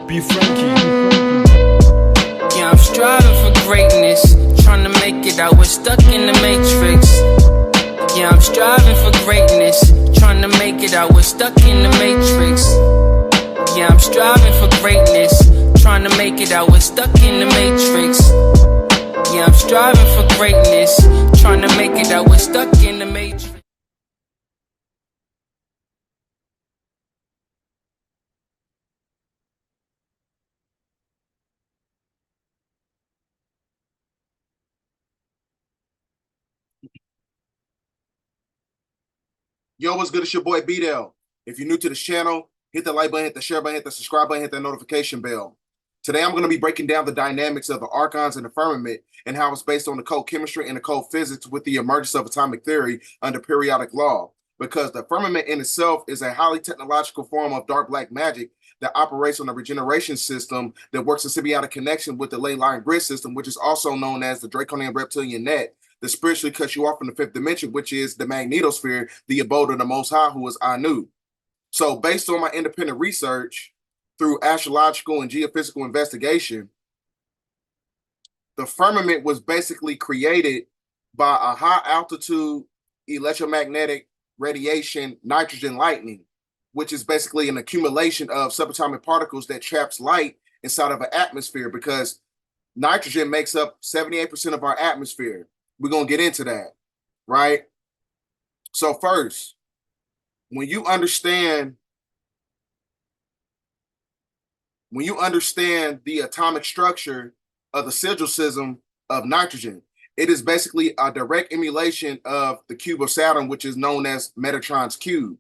Be Frankie. Yeah, I'm striving for greatness, trying to make it out. We're stuck in the matrix. Yeah, I'm striving for greatness, trying to make it out. We're stuck in the matrix. Yeah, I'm striving for greatness, trying to make it out. We're stuck in the matrix. Yeah, I'm striving for greatness, trying to make it out. We're stuck in the matrix. Yo, what's good? It's your boy B-Dell. If you're new to this channel, hit the like button, hit the share button, hit the subscribe button, hit that notification bell. Today, I'm going to be breaking down the dynamics of the Archons and the Firmament and how it's based on the cold chemistry and the cold physics with the emergence of atomic theory under periodic law. Because the firmament in itself is a highly technological form of dark black magic that operates on a regeneration system that works in symbiotic connection with the Layline grid system, which is also known as the Draconian reptilian net, that spiritually cuts you off from the fifth dimension, which is the magnetosphere, the abode of the Most High, who is Anu. So based on my independent research through astrological and geophysical investigation, the firmament was basically created by a high altitude electromagnetic radiation nitrogen lightning, which is basically an accumulation of subatomic particles that traps light inside of an atmosphere, because nitrogen makes up 78% of our atmosphere. We're going to get into that, right? So first, when you understand the atomic structure of the sigil system of nitrogen, it is basically a direct emulation of the cube of Saturn, which is known as Metatron's cube,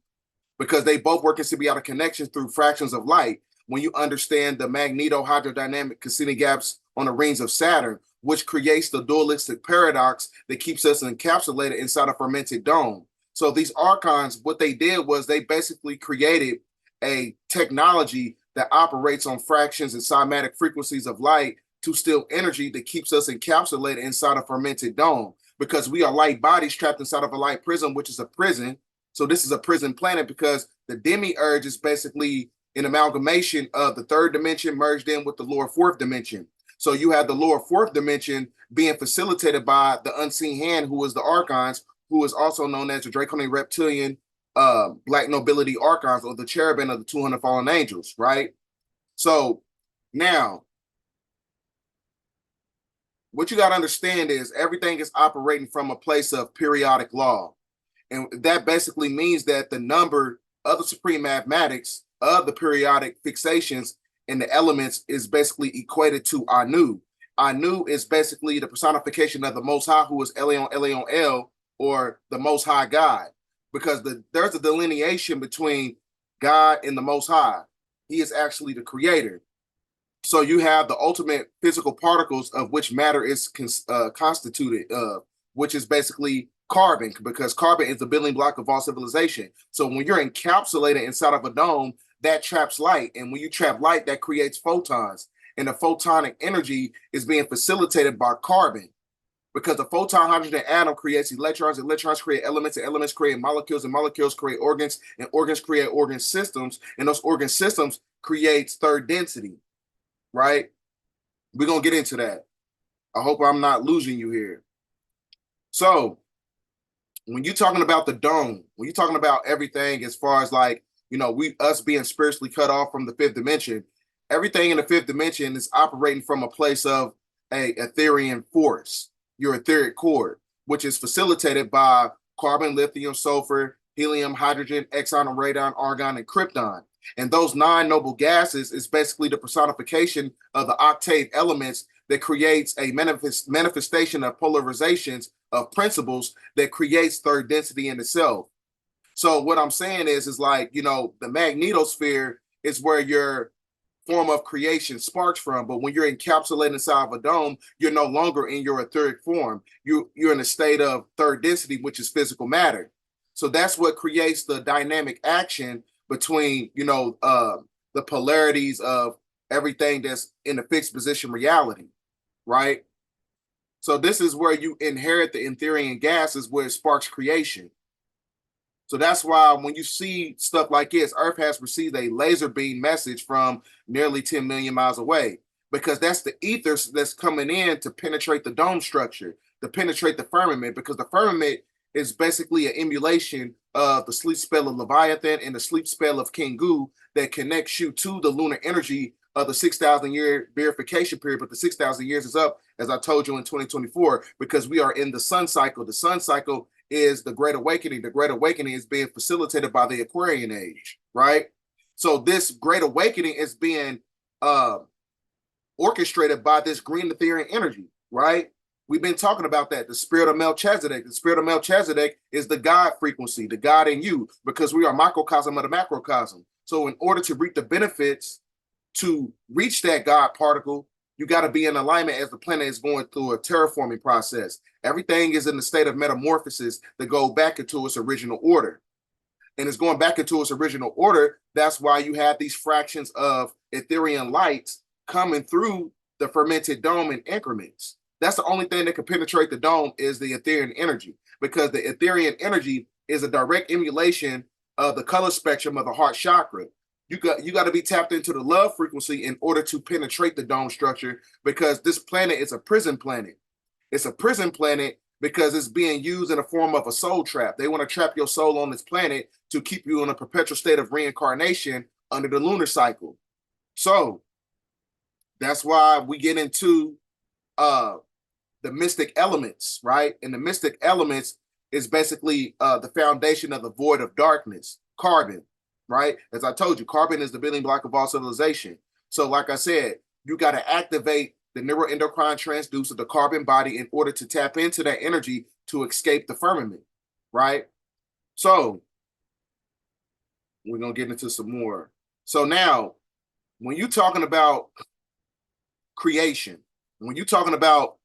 because they both work in symbiotic connections through fractions of light. When you understand the magneto-hydrodynamic Cassini gaps on the rings of Saturn, which creates the dualistic paradox that keeps us encapsulated inside a fermented dome. So these archons, what they did was they basically created a technology that operates on fractions and cymatic frequencies of light to steal energy that keeps us encapsulated inside a fermented dome, because we are light bodies trapped inside of a light prism, which is a prison. So this is a prison planet because the demiurge is basically an amalgamation of the third dimension merged in with the lower fourth dimension. So you have the lower fourth dimension being facilitated by the unseen hand, who is the Archons, who is also known as the Draconian reptilian black nobility Archons, or the cherubim of the 200 fallen angels, right? So now, what you got to understand is everything is operating from a place of periodic law. And that basically means that the number of the supreme mathematics of the periodic fixations and the elements is basically equated to Anu. Anu is basically the personification of the Most High, who is Elion Elion El, or the Most High God, because there's a delineation between God and the Most High. He is actually the creator. So you have the ultimate physical particles of which matter is constituted of, which is basically carbon, because carbon is the building block of all civilization. So when you're encapsulated inside of a dome, that traps light. And when you trap light, that creates photons. And the photonic energy is being facilitated by carbon, because the photon hydrogen atom creates electrons, electrons create elements, and elements create molecules, and molecules create organs, and organs create organ systems, and those organ systems creates third density, right? We're going to get into that. I hope I'm not losing you here. So when you're talking about the dome, when you're talking about everything as far as like, you know, us being spiritually cut off from the fifth dimension, everything in the fifth dimension is operating from a place of a etherian force, your etheric core, which is facilitated by carbon, lithium, sulfur, helium, hydrogen, exon, radon, argon, and krypton. And those 9 noble gases is basically the personification of the octave elements that creates a manifestation of polarizations of principles that creates third density in itself. So what I'm saying is like, you know, the magnetosphere is where your form of creation sparks from. But when you're encapsulated inside of a dome, you're no longer in your etheric form. You're in a state of third density, which is physical matter. So that's what creates the dynamic action between, the polarities of everything that's in a fixed position reality, right? So this is where you inherit the etherian gases, where it sparks creation. So that's why when you see stuff like this, Earth has received a laser beam message from nearly 10 million miles away, because that's the ether that's coming in to penetrate the dome structure, to penetrate the firmament, because the firmament is basically an emulation of the sleep spell of Leviathan and the sleep spell of Kingu that connects you to the lunar energy of the 6,000 year verification period. But the 6,000 years is up, as I told you, in 2024, because we are in the sun cycle. The sun cycle is the Great Awakening. The Great Awakening is being facilitated by the Aquarian age, right? So this Great Awakening is being orchestrated by this green etherian energy, right? We've been talking about that, the spirit of Melchizedek. The spirit of Melchizedek is the God frequency, the God in you, because we are microcosm of the macrocosm. So in order to reap the benefits, to reach that God particle, you got to be in alignment as the planet is going through a terraforming process. Everything is in the state of metamorphosis to go back into its original order. And it's going back into its original order. That's why you have these fractions of Ethereum light coming through the fermented dome in increments. That's the only thing that can penetrate the dome, is the Ethereum energy, because the Ethereum energy is a direct emulation of the color spectrum of the heart chakra. You got to be tapped into the love frequency in order to penetrate the dome structure, because this planet is a prison planet. It's a prison planet because it's being used in a form of a soul trap. They want to trap your soul on this planet to keep you in a perpetual state of reincarnation under the lunar cycle. So that's why we get into the mystic elements, right? And the mystic elements is basically the foundation of the void of darkness, carbon, right? As I told you, carbon is the building block of all civilization. So like I said, you got to activate the neuroendocrine transducer, the carbon body, in order to tap into that energy to escape the firmament, right? So we're going to get into some more. So now, when you're talking about creation, when you're talking about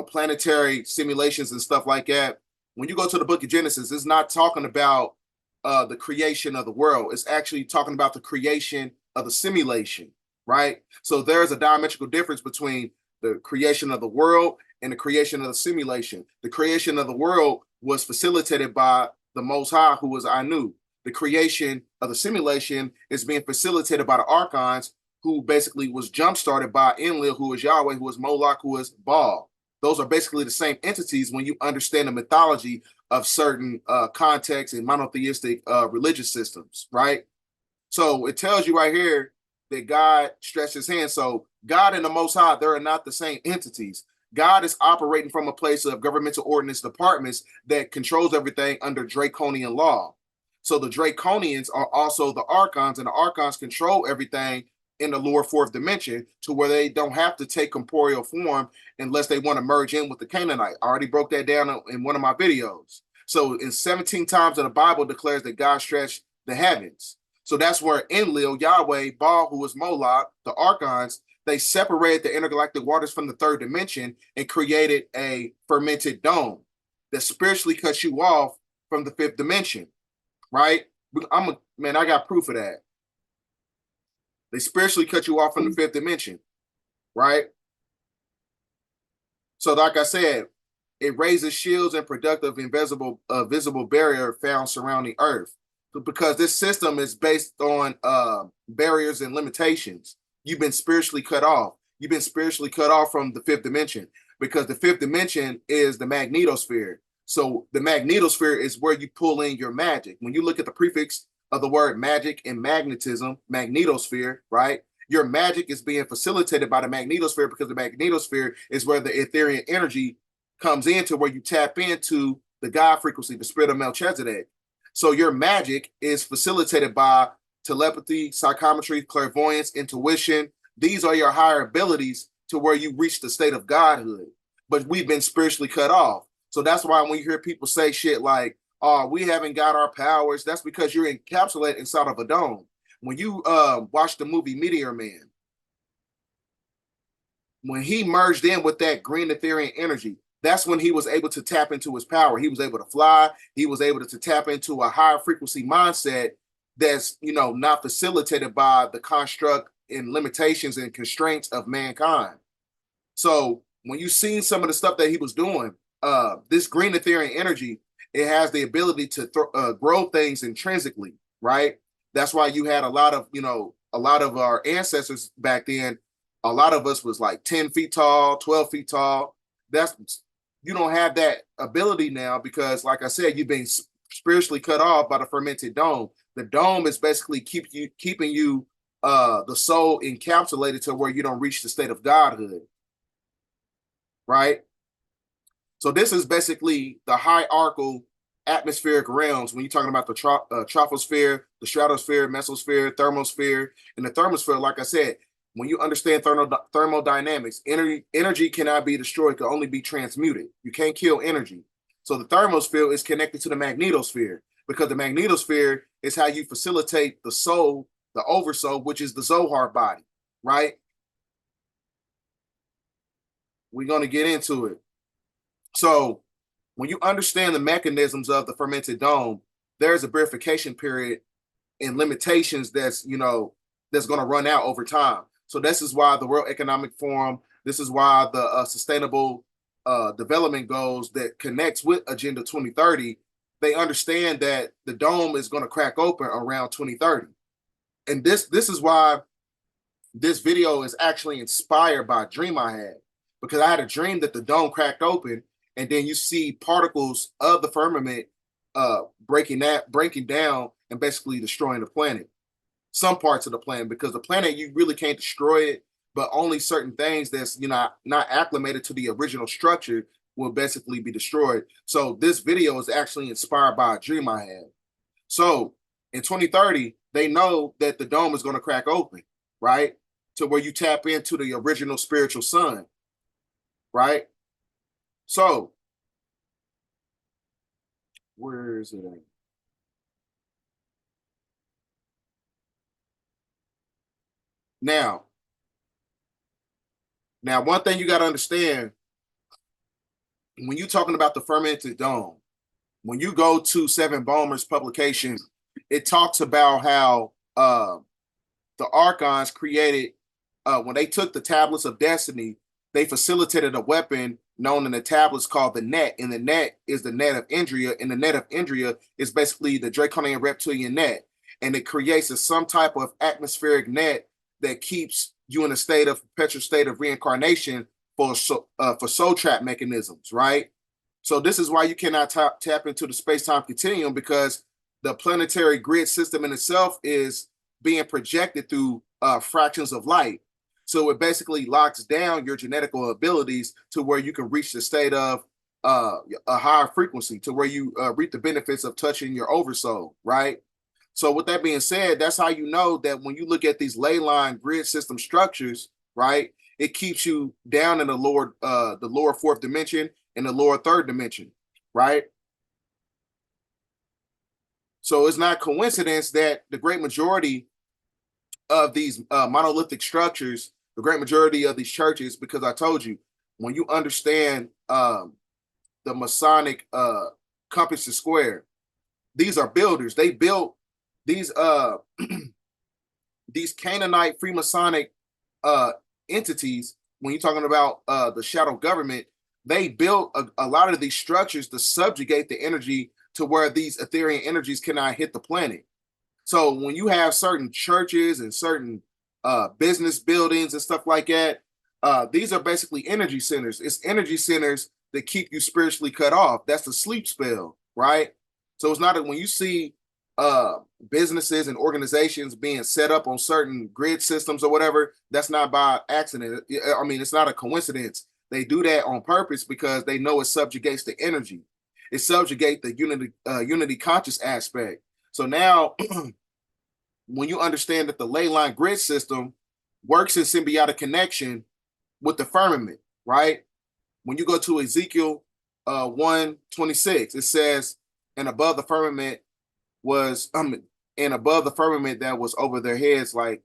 planetary simulations and stuff like that, when you go to the book of Genesis, it's not talking about the creation of the world. It's actually talking about the creation of the simulation, right? So there's a diametrical difference between the creation of the world and the creation of the simulation. The creation of the world was facilitated by the Most High, who was Anu. The creation of the simulation is being facilitated by the Archons, who basically was jump-started by Enlil, who is Yahweh, who is Moloch, who is Baal. Those are basically the same entities when you understand the mythology of certain contexts and monotheistic religious systems, right? So it tells you right here that God stretched his hand. So God and the Most High, they are not the same entities. God is operating from a place of governmental ordinance departments that controls everything under draconian law. So the draconians are also the Archons, and the Archons control everything in the lower fourth dimension, to where they don't have to take corporeal form unless they want to merge in with the Canaanite. I already broke that down in one of my videos. So in 17 times in the Bible declares that God stretched the heavens. So that's where Enlil, Yahweh, Baal, who was Moloch, the Archons, they separated the intergalactic waters from the third dimension and created a fermented dome that spiritually cuts you off from the fifth dimension, right? I got proof of that. They spiritually cut you off from the fifth dimension, right? So like I said, it raises shields and productive invisible visible barrier found surrounding Earth. Because this system is based on barriers and limitations. You've been spiritually cut off. You've been spiritually cut off from the fifth dimension, because the fifth dimension is the magnetosphere. So the magnetosphere is where you pull in your magic. When you look at the prefix of the word magic and magnetism, magnetosphere, right? Your magic is being facilitated by the magnetosphere, because the magnetosphere is where the Ethereum energy comes into, where you tap into the God frequency, the spirit of Melchizedek. So your magic is facilitated by telepathy, psychometry, clairvoyance, intuition. These are your higher abilities to where you reach the state of godhood. But we've been spiritually cut off. So that's why when you hear people say shit like, oh, we haven't got our powers, that's because you're encapsulated inside of a dome. when you watch the movie Meteor Man, when he merged in with that green Ethereum energy, that's when he was able to tap into his power. He was able to fly. He was able to tap into a higher frequency mindset that's, not facilitated by the construct and limitations and constraints of mankind. So when you seen some of the stuff that he was doing, this green Ethereum energy, it has the ability to grow things intrinsically, right? That's why you had a lot of our ancestors back then. A lot of us was like 10 feet tall, 12 feet tall. You don't have that ability now because, like I said, you've been spiritually cut off by the fermented dome. The dome is basically keeping you the soul encapsulated to where you don't reach the state of godhood, right? So this is basically the hierarchical atmospheric realms when you're talking about the troposphere, the stratosphere, mesosphere, thermosphere. And the thermosphere, like I said, when you understand thermodynamics, energy cannot be destroyed, it can only be transmuted. You can't kill energy. So the thermosphere is connected to the magnetosphere because the magnetosphere is how you facilitate the soul, the oversoul, which is the Zohar body, right? We're going to get into it. So when you understand the mechanisms of the fermented dome, there's a verification period and limitations that's going to run out over time. So this is why the World Economic Forum, this is why the Sustainable Development Goals that connects with Agenda 2030, they understand that the dome is going to crack open around 2030. And this is why this video is actually inspired by a dream I had, because I had a dream that the dome cracked open, and then you see particles of the firmament breaking down and basically destroying the planet. Some parts of the planet, because the planet, you really can't destroy it, but only certain things that's not acclimated to the original structure will basically be destroyed. So this video is actually inspired by a dream I had. So in 2030, they know that the dome is going to crack open, right? To where you tap into the original spiritual sun, right? So where is it at? Now, one thing you got to understand, when you're talking about the fermented dome, when you go to Seven Bowmer's publication, it talks about how the Archons created, when they took the tablets of destiny, they facilitated a weapon known in the tablets called the net, and the net is the net of Indria, and the net of Indria is basically the draconian reptilian net, and it creates some type of atmospheric net that keeps you in a perpetual state of reincarnation for soul trap mechanisms, right? So this is why you cannot tap into the space-time continuum, because the planetary grid system in itself is being projected through fractions of light. So it basically locks down your genetical abilities to where you can reach the state of a higher frequency, to where you reap the benefits of touching your oversoul, right? So with that being said, that's how you know that when you look at these Layline grid system structures, right, it keeps you down in the lower fourth dimension and the lower third dimension, right? So it's not coincidence that the great majority of these monolithic structures, the great majority of these churches, because I told you, when you understand the Masonic compass and square, these are builders. They built these these Canaanite Freemasonic entities. When you're talking about the shadow government, they built a lot of these structures to subjugate the energy to where these ethereal energies cannot hit the planet. So when you have certain churches and certain business buildings and stuff like that, these are basically energy centers. It's energy centers that keep you spiritually cut off. That's the sleep spell, right? So it's not that when you see businesses and organizations being set up on certain grid systems or whatever, that's not by accident. I mean, it's not a coincidence. They do that on purpose because they know it subjugates the energy. It subjugates the unity conscious aspect. So now, when you understand that the Layline grid system works in symbiotic connection with the firmament, right? When you go to Ezekiel 1:26, it says, and above the firmament was And above the firmament that was over their heads, like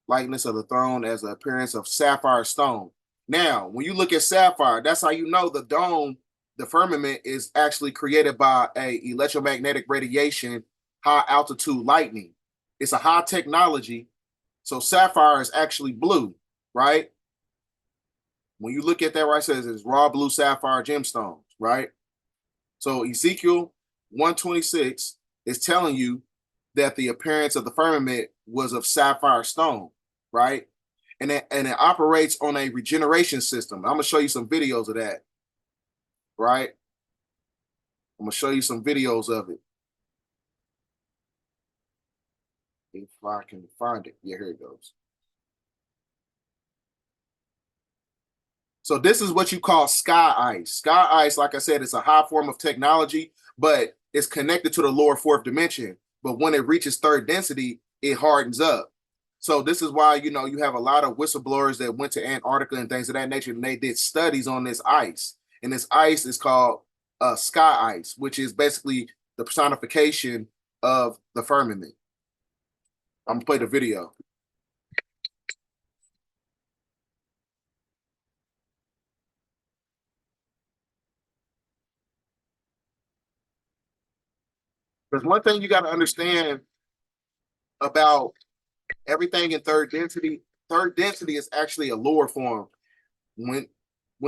likeness of the throne as the appearance of sapphire stone. Now, when you look at sapphire, that's how you know the dome, the firmament, is actually created by a electromagnetic radiation, high altitude lightning. It's a high technology. So sapphire is actually blue, right? When you look at that, right, it says it's raw blue sapphire gemstones, right? So Ezekiel 126 is telling you that the appearance of the firmament was of sapphire stone, right? And it operates on a regeneration system. I'm gonna show you some videos of that, right? I'm gonna show you some videos of it. If I can find it. Yeah, here it goes. So this is what you call sky ice. Sky ice, like I said, it's a high form of technology, but it's connected to the lower fourth dimension. But when it reaches third density, it hardens up. So this is why, you know, you have a lot of whistleblowers that went to Antarctica and things of that nature, and they did studies on this ice. And this ice is called sky ice, which is basically the personification of the firmament. I'm gonna play the video. There's one thing you got to understand about everything in third density is actually a lower form. When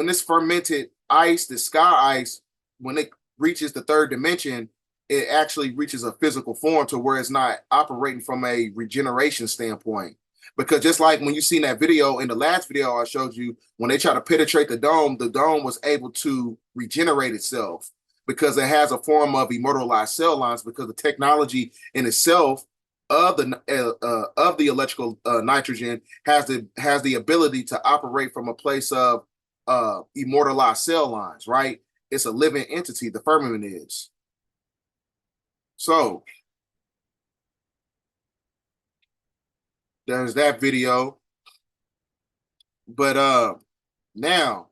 this fermented ice, the sky ice, when it reaches the third dimension, it actually reaches a physical form to where it's not operating from a regeneration standpoint. Because just like when you seen that video in the last video I showed you, when they try to penetrate the dome was able to regenerate itself because it has a form of immortalized cell lines, because the technology in itself of the electrical nitrogen has the ability to operate from a place of immortalized cell lines, right? It's a living entity, the firmament is. So there's that video. But now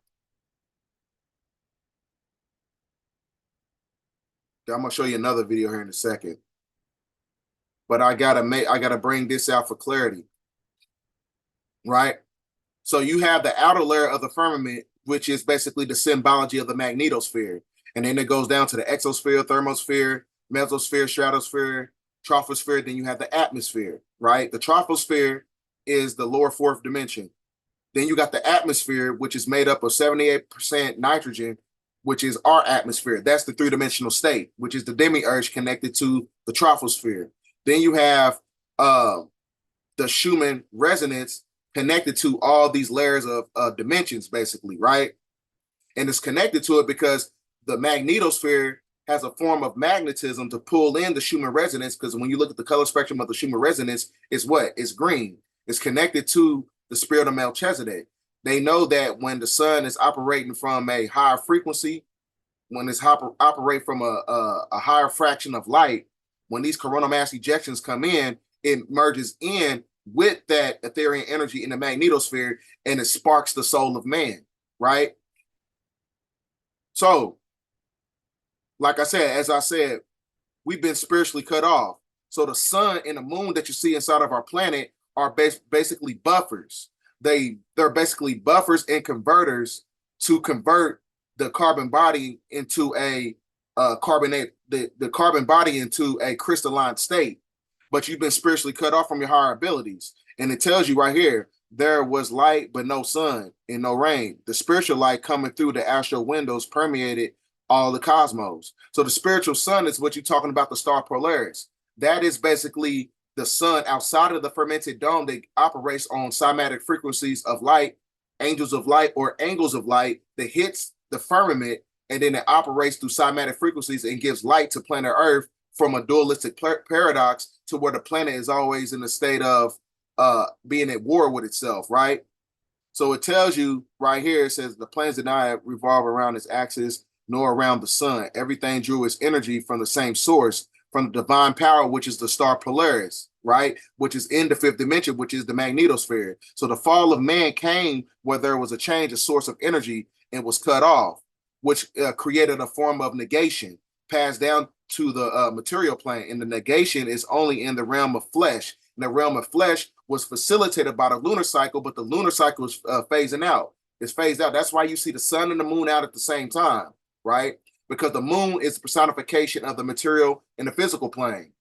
I'm gonna show you another video here in a second. But I gotta bring this out for clarity. Right? So you have the outer layer of the firmament, which is basically the symbology of the magnetosphere. And then it goes down to the exosphere, thermosphere, mesosphere, stratosphere, troposphere. Then you have the atmosphere, right? The troposphere is the lower fourth dimension. Then you got the atmosphere, which is made up of 78% nitrogen, which is our atmosphere. That's the three-dimensional state, which is the demiurge connected to the troposphere. Then you have the Schumann resonance connected to all these layers of dimensions, basically, right? And it's connected to it because the magnetosphere has a form of magnetism to pull in the Schumann resonance, because when you look at the color spectrum of the Schumann resonance, it's what? It's green. It's connected to the spirit of Melchizedek. They know that when the sun is operating from a higher frequency, when it's operate from a higher fraction of light, when these coronal mass ejections come in, it merges in with that etheric energy in the magnetosphere, and it sparks the soul of man, right? So, like I said, as I said, we've been spiritually cut off. So the sun and the moon that you see inside of our planet are basically buffers. They're basically buffers and converters to convert the carbon body into a the carbon body into a crystalline state. But you've been spiritually cut off from your higher abilities. And it tells you right here, there was light, but no sun and no rain. The spiritual light coming through the astral windows permeated all the cosmos. So the spiritual sun is what you're talking about, the star Polaris. That is basically the sun outside of the fermented dome that operates on cymatic frequencies of light, angels of light, or angles of light that hits the firmament, and then it operates through cymatic frequencies and gives light to planet Earth from a dualistic paradox to where the planet is always in a state of being at war with itself, right? So it tells you right here, it says the planets did not revolve around its axis nor around the sun. Everything drew its energy from the same source, from the divine power, which is the star Polaris, right? Which is in the fifth dimension, which is the magnetosphere. So the fall of man came where there was a change, a source of energy, and was cut off, which created a form of negation passed down to the material plane, and the negation is only in the realm of flesh. And the realm of flesh was facilitated by the lunar cycle, but the lunar cycle is phasing out. It's phased out. That's why you see the sun and the moon out at the same time, right? Because the moon is the personification of the material and the physical plane.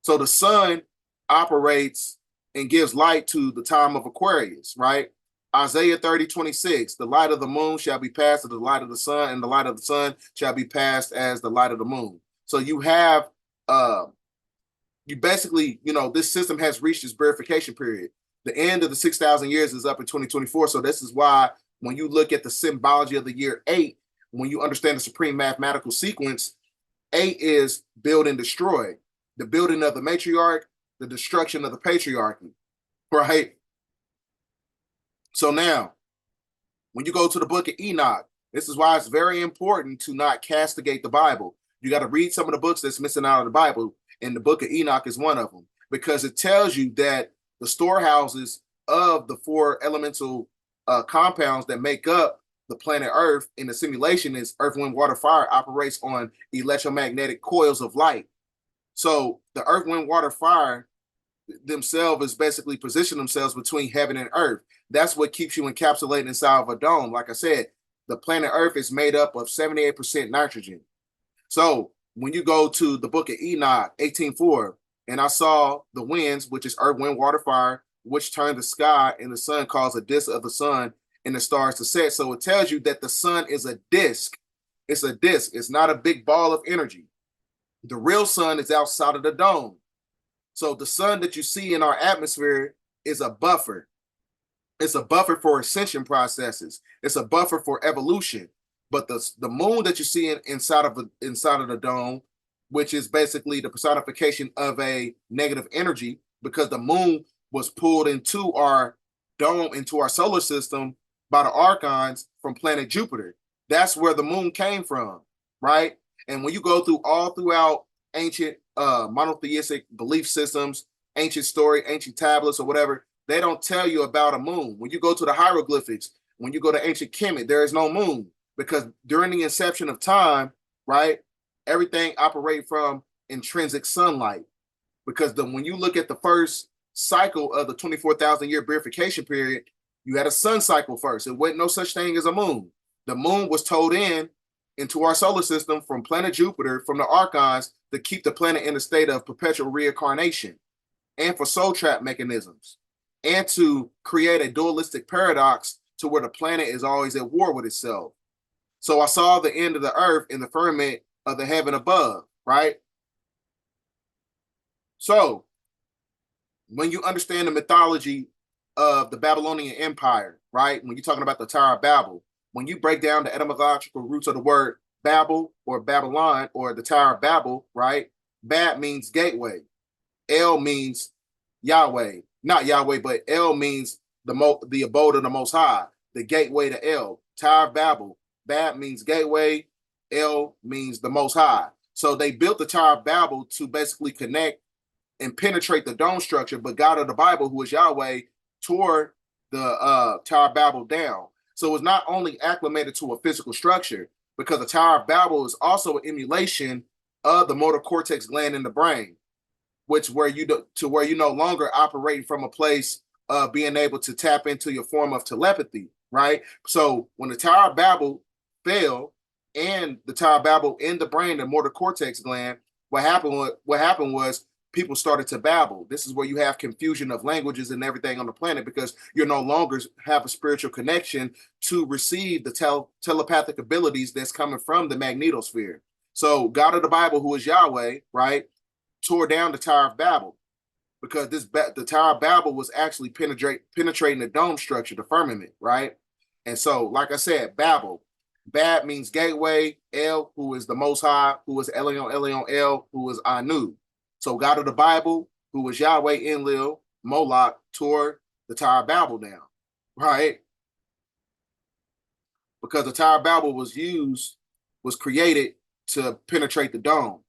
So the sun operates and gives light to the time of Aquarius, right? Isaiah 30:26, the light of the moon shall be passed as the light of the sun, and the light of the sun shall be passed as the light of the moon. So you have, you basically, this system has reached its verification period. The end of the 6,000 years is up in 2024. So this is why when you look at the symbology of the year 8, when you understand the supreme mathematical sequence, 8 is build and destroy, the building of the matriarch, the destruction of the patriarchy, right? So now, when you go to the book of Enoch, this is why it's very important to not castigate the Bible. You got to read some of the books that's missing out of the Bible, and the book of Enoch is one of them, because it tells you that the storehouses of the 4 elemental compounds that make up the planet Earth in the simulation is earth, wind, water, fire, operates on electromagnetic coils of light. So the earth, wind, water, fire themselves is basically position themselves between heaven and earth. That's what keeps you encapsulated inside of a dome. Like I said, the planet Earth is made up of 78% nitrogen. So when you go to the book of Enoch 18:4, and I saw the winds, which is earth, wind, water, fire, which turned the sky and the sun caused a disk of the sun and the stars to set. So it tells you that the sun is a disk. It's a disk. It's not a big ball of energy. The real sun is outside of the dome. So the sun that you see in our atmosphere is a buffer. It's a buffer for ascension processes. It's a buffer for evolution. But the moon that you see inside of the dome, which is basically the personification of a negative energy, because the moon was pulled into our dome, into our solar system by the Archons from planet Jupiter. That's where the moon came from, right? And when you go throughout ancient monotheistic belief systems, ancient story, ancient tablets or whatever, they don't tell you about a moon. When you go to the hieroglyphics, when you go to ancient Kemet, there is no moon, because during the inception of time, right, everything operates from intrinsic sunlight. Because when you look at the first cycle of the 24,000 year verification period, you had a sun cycle first. It wasn't no such thing as a moon. The moon was towed into our solar system from planet Jupiter, from the Archons, to keep the planet in a state of perpetual reincarnation, and for soul trap mechanisms, and to create a dualistic paradox to where the planet is always at war with itself. So I saw the end of the earth in the firmament of the heaven above, right? So when you understand the mythology of the Babylonian Empire, right? When you're talking about the Tower of Babel, when you break down the etymological roots of the word Babel or Babylon or the Tower of Babel, right? Bab means gateway. El means Yahweh. Not Yahweh, but El means the abode of the Most High, the gateway to El. Tower of Babel. Bab means gateway. El means the Most High. So they built the Tower of Babel to basically connect and penetrate the dome structure, but God of the Bible, who is Yahweh, tore the Tower of Babel down. So it's not only acclimated to a physical structure, because the Tower of Babel is also an emulation of the motor cortex gland in the brain, where you no longer operating from a place of being able to tap into your form of telepathy, right? So when the Tower of Babel fell, and the Tower of Babel in the brain, the motor cortex gland, what happened was people started to babble. This is where you have confusion of languages and everything on the planet, because you no longer have a spiritual connection to receive the telepathic abilities that's coming from the magnetosphere. So God of the Bible, who is Yahweh, right, tore down the Tower of Babel, because the Tower of Babel was actually penetrating the dome structure, the firmament, right? And so, like I said, Babel. Bab means gateway. El, who is the Most High, who is Elion, Elion, El, who is Anu. So God of the Bible, who was Yahweh, Enlil, Moloch, tore the Tower of Babel down, right? Because the Tower of Babel was created to penetrate the dome.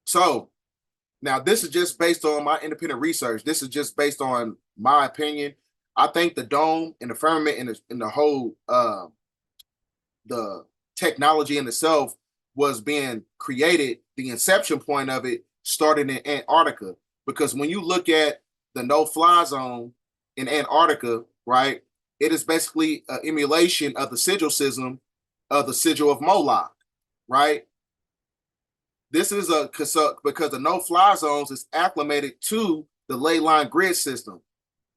So now this is just based on my independent research. This is just based on my opinion. I think the dome and the firmament and the whole the technology in itself was being created, the inception point of it started in Antarctica. Because when you look at the no-fly zone in Antarctica, right, it is basically an emulation of the sigil system of the sigil of Moloch, right? This is because the no-fly zones is acclimated to the Layline grid system.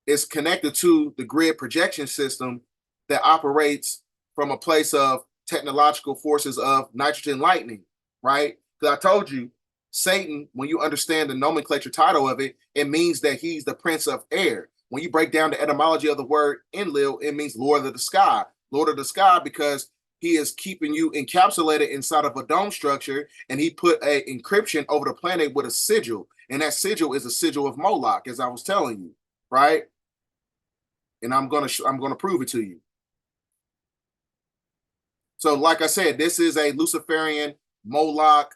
It's connected to the grid projection system that operates from a place of technological forces of nitrogen lightning, right? Because I told you, Satan, when you understand the nomenclature title of it, it means that he's the prince of air. When you break down the etymology of the word Enlil, it means Lord of the sky. Lord of the sky because he is keeping you encapsulated inside of a dome structure, and he put an encryption over the planet with a sigil, and that sigil is a sigil of Moloch, as I was telling you, right? And I'm gonna prove it to you. So, like I said, this is a Luciferian Moloch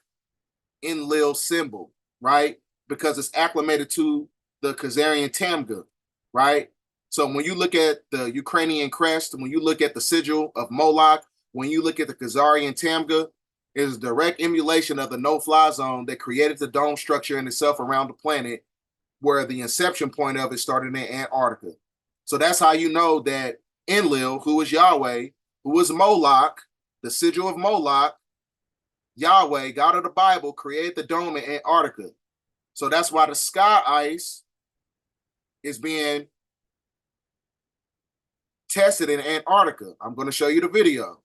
Enlil symbol, right? Because it's acclimated to the Khazarian Tamga, right? So when you look at the Ukrainian crest, when you look at the sigil of Moloch, when you look at the Khazarian Tamga, it is a direct emulation of the no-fly zone that created the dome structure in itself around the planet, where the inception point of it started in Antarctica. So that's how you know that Enlil, who is Yahweh, who is Moloch, the sigil of Moloch, Yahweh, God of the Bible, created the dome in Antarctica. So that's why the sky ice is being tested in Antarctica. I'm going to show you the video.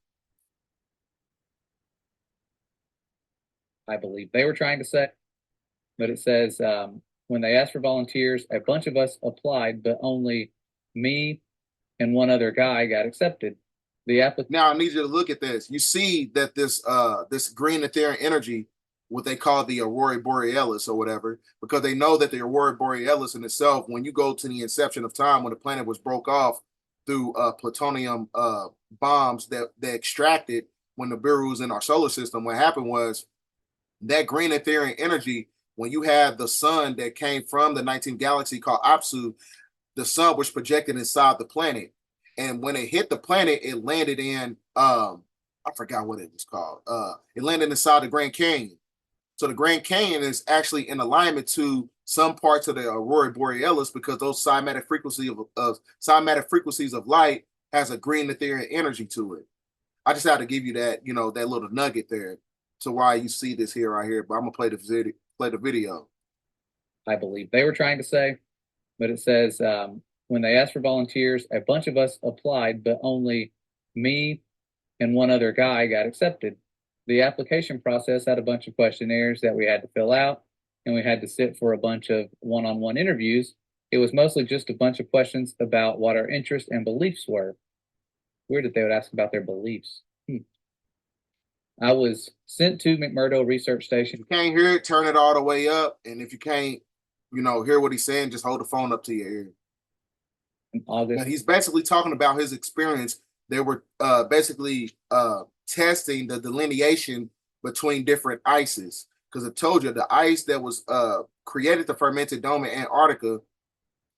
I believe they were trying to say, but it says, when they asked for volunteers, a bunch of us applied, but only me and one other guy got accepted. Now I need you to look at this. You see that this green etheric energy, what they call the Aurora Borealis or whatever, because they know that the Aurora Borealis in itself, when you go to the inception of time, when the planet was broke off through plutonium bombs that they extracted when the Nibiru was in our solar system, what happened was that green etheric energy, when you have the sun that came from the 19th galaxy called Apsu, the sun was projected inside the planet. And when it hit the planet, it landed in, I forgot what it was called. It landed inside the Grand Canyon. So the Grand Canyon is actually in alignment to some parts of the Aurora Borealis because those cymatic frequencies of light has a green etheric energy to it. I just had to give you that, that little nugget there to why you see this here right here. But I'm gonna play the video. I believe they were trying to say, but it says, when they asked for volunteers, a bunch of us applied, but only me and one other guy got accepted. The application process had a bunch of questionnaires that we had to fill out, and we had to sit for a bunch of one-on-one interviews. It was mostly just a bunch of questions about what our interests and beliefs were. Weird that they would ask about their beliefs. I was sent to McMurdo Research Station. If you can't hear it, turn it all the way up. And if you can't, hear what he's saying, just hold the phone up to your ear. In August. But he's basically talking about his experience. They were basically testing the delineation between different ices. Because I told you, the ice that was created the fermented dome in Antarctica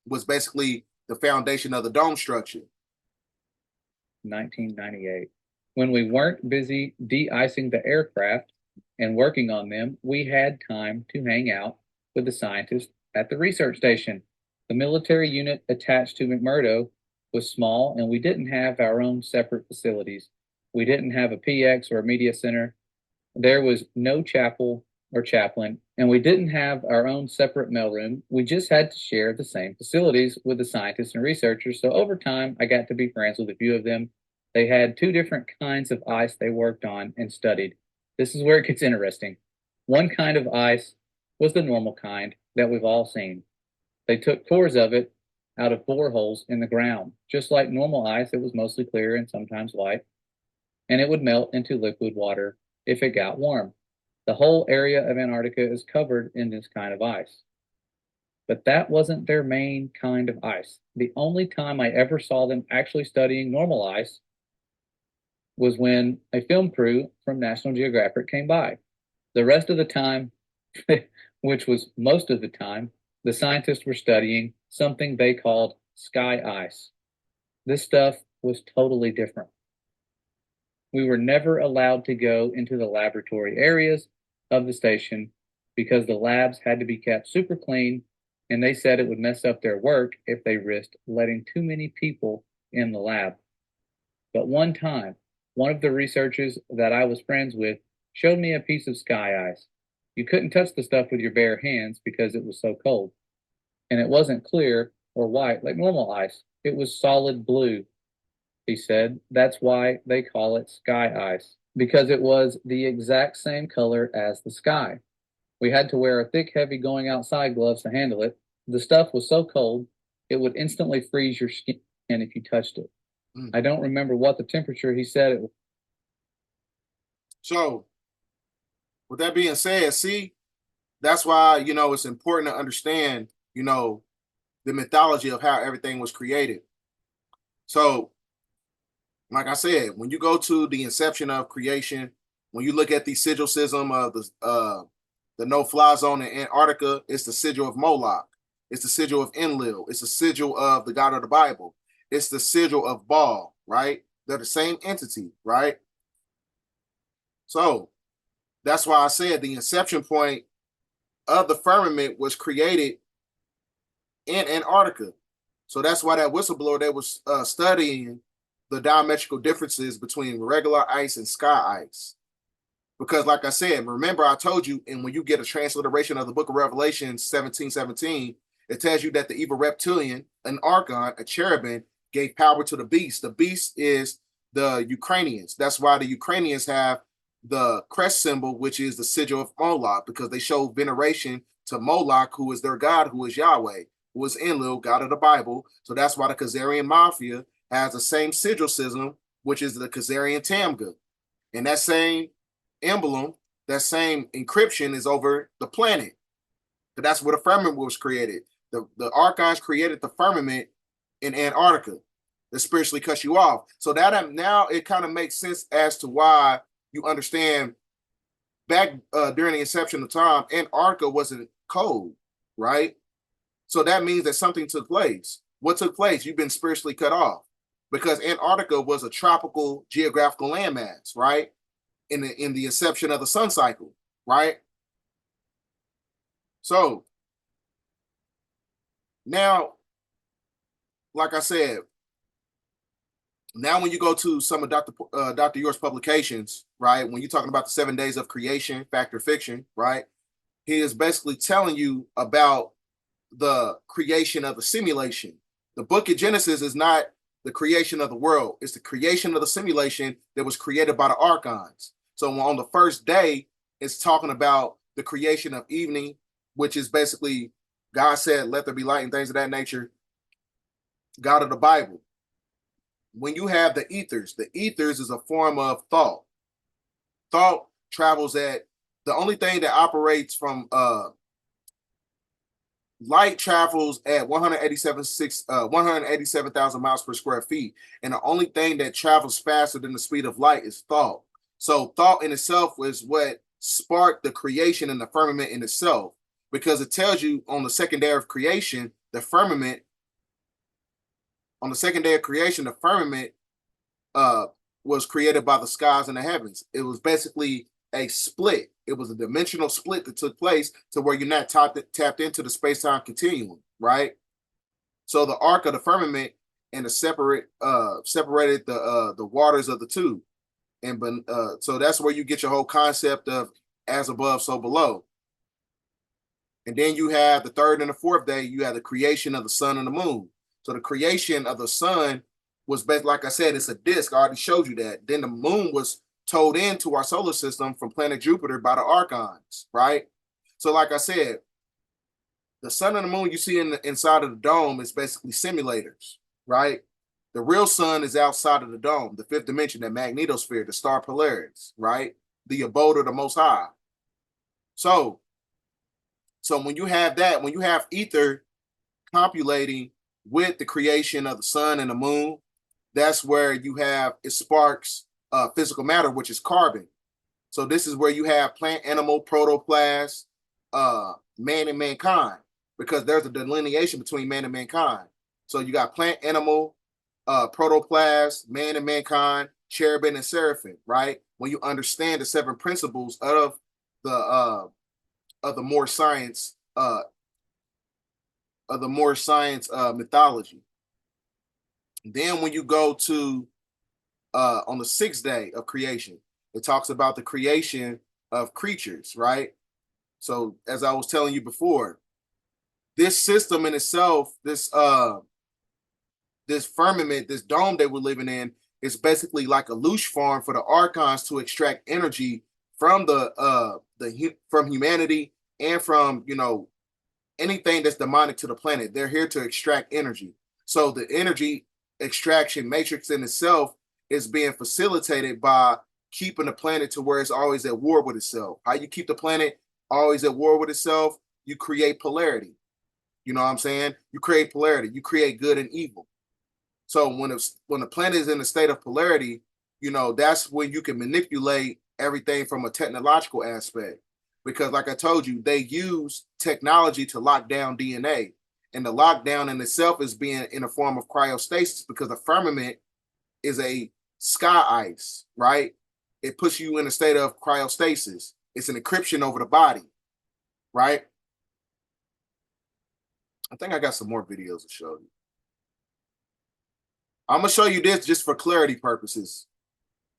was basically the foundation of the dome structure. 1998. When we weren't busy de-icing the aircraft and working on them, we had time to hang out with the scientists at the research station. The military unit attached to McMurdo was small, and we didn't have our own separate facilities. We didn't have a PX or a media center. There was no chapel or chaplain, and we didn't have our own separate mailroom. We just had to share the same facilities with the scientists and researchers. So over time, I got to be friends with a few of them. They had two different kinds of ice they worked on and studied. This is where it gets interesting. One kind of ice was the normal kind that we've all seen. They took cores of it out of boreholes in the ground. Just like normal ice, it was mostly clear and sometimes white, and it would melt into liquid water if it got warm. The whole area of Antarctica is covered in this kind of ice. But that wasn't their main kind of ice. The only time I ever saw them actually studying normal ice was when a film crew from National Geographic came by. The rest of the time, which was most of the time, the scientists were studying something they called sky ice. This stuff was totally different. We were never allowed to go into the laboratory areas of the station because the labs had to be kept super clean, and they said it would mess up their work if they risked letting too many people in the lab. But one time, one of the researchers that I was friends with showed me a piece of sky ice. You couldn't touch the stuff with your bare hands because it was so cold. And it wasn't clear or white like normal ice. It was solid blue, he said. That's why they call it sky ice, because it was the exact same color as the sky. We had to wear a thick, heavy going outside gloves to handle it. The stuff was so cold, it would instantly freeze your skin if you touched it. I don't remember what the temperature he said it was. So, with that being said, see, that's why, it's important to understand, the mythology of how everything was created. So, like I said, when you go to the inception of creation, when you look at the sigil system of the no-fly zone in Antarctica, it's the sigil of Moloch. It's the sigil of Enlil. It's the sigil of the God of the Bible. It's the sigil of Baal, right? They're the same entity, right? So that's why I said the inception point of the firmament was created in Antarctica. So that's why that whistleblower, they was studying the diametrical differences between regular ice and sky ice. Because like I said, remember I told you, and when you get a transliteration of the book of Revelation 17:17, it tells you that the evil reptilian, an archon, a cherubim, gave power to the beast. The beast is the Ukrainians. That's why the Ukrainians have the crest symbol, which is the sigil of Moloch, because they show veneration to Moloch, who is their God, who is Yahweh, who is Enlil, God of the Bible. So that's why the Khazarian Mafia has the same sigil system, which is the Khazarian Tamga. And that same emblem, that same encryption is over the planet. But that's where the firmament was created. The Archons created the firmament in Antarctica that spiritually cuts you off. So that now it kind of makes sense as to why you understand back during the inception of time, Antarctica wasn't cold, right? So that means that something took place. What took place? You've been spiritually cut off, because Antarctica was a tropical geographical landmass, right? In the inception of the sun cycle, right? So now, like I said, now when you go to some of Dr. York's publications, right, when you're talking about the 7 days of creation, fact or fiction, right, he is basically telling you about the creation of the simulation. The book of Genesis is not the creation of the world. It's the creation of the simulation that was created by the Archons. So on the first day, it's talking about the creation of evening, which is basically God said, let there be light and things of that nature. God of the Bible. When you have the ethers is a form of thought. Thought travels at, the only thing that operates from light travels at 187,000 miles per square feet. And the only thing that travels faster than the speed of light is thought. So thought in itself was what sparked the creation and the firmament in itself, because it tells you on the second day of creation, the firmament, on the second day of creation, the firmament was created by the skies and the heavens. It was basically a split. It was a dimensional split that took place to where you're not tapped into the space-time continuum, right? So the arc of the firmament and the separated the waters of the two. And so that's where you get your whole concept of as above, so below. And then you have the third and the fourth day, you have the creation of the sun and the moon. So the creation of the sun was based, like I said, it's a disk. I already showed you that. Then the moon was towed into our solar system from planet Jupiter by the Archons, right? So like I said, the sun and the moon you see inside of the dome is basically simulators, right? The real sun is outside of the dome, the fifth dimension, that magnetosphere, the star Polaris, right? The abode of the Most High. So when you have that, when you have ether copulating with the creation of the sun and the moon, that's where you have, it sparks physical matter, which is carbon. So this is where you have plant, animal, protoplasm, man and mankind, because there's a delineation between man and mankind. So you got plant, animal, protoplasm, man and mankind, cherubim, and seraphim, right? When you understand the seven principles the more science mythology. Then when you go to on the sixth day of creation, it talks about the creation of creatures, right? So as I was telling you before, this system in itself, this firmament, this dome that we're living in, is basically like a luge farm for the Archons to extract energy from from humanity and from anything that's demonic to the planet. They're here to extract energy. So the energy extraction matrix in itself is being facilitated by keeping the planet to where it's always at war with itself. How you keep the planet always at war with itself? You create polarity. You know what I'm saying? You create polarity. You create good and evil. So when the planet is in a state of polarity, that's when you can manipulate everything from a technological aspect. Because like I told you, they use technology to lock down DNA. And the lockdown in itself is being in a form of cryostasis, because the firmament is a sky ice, right? It puts you in a state of cryostasis. It's an encryption over the body, right? I think I got some more videos to show you. I'm going to show you this just for clarity purposes,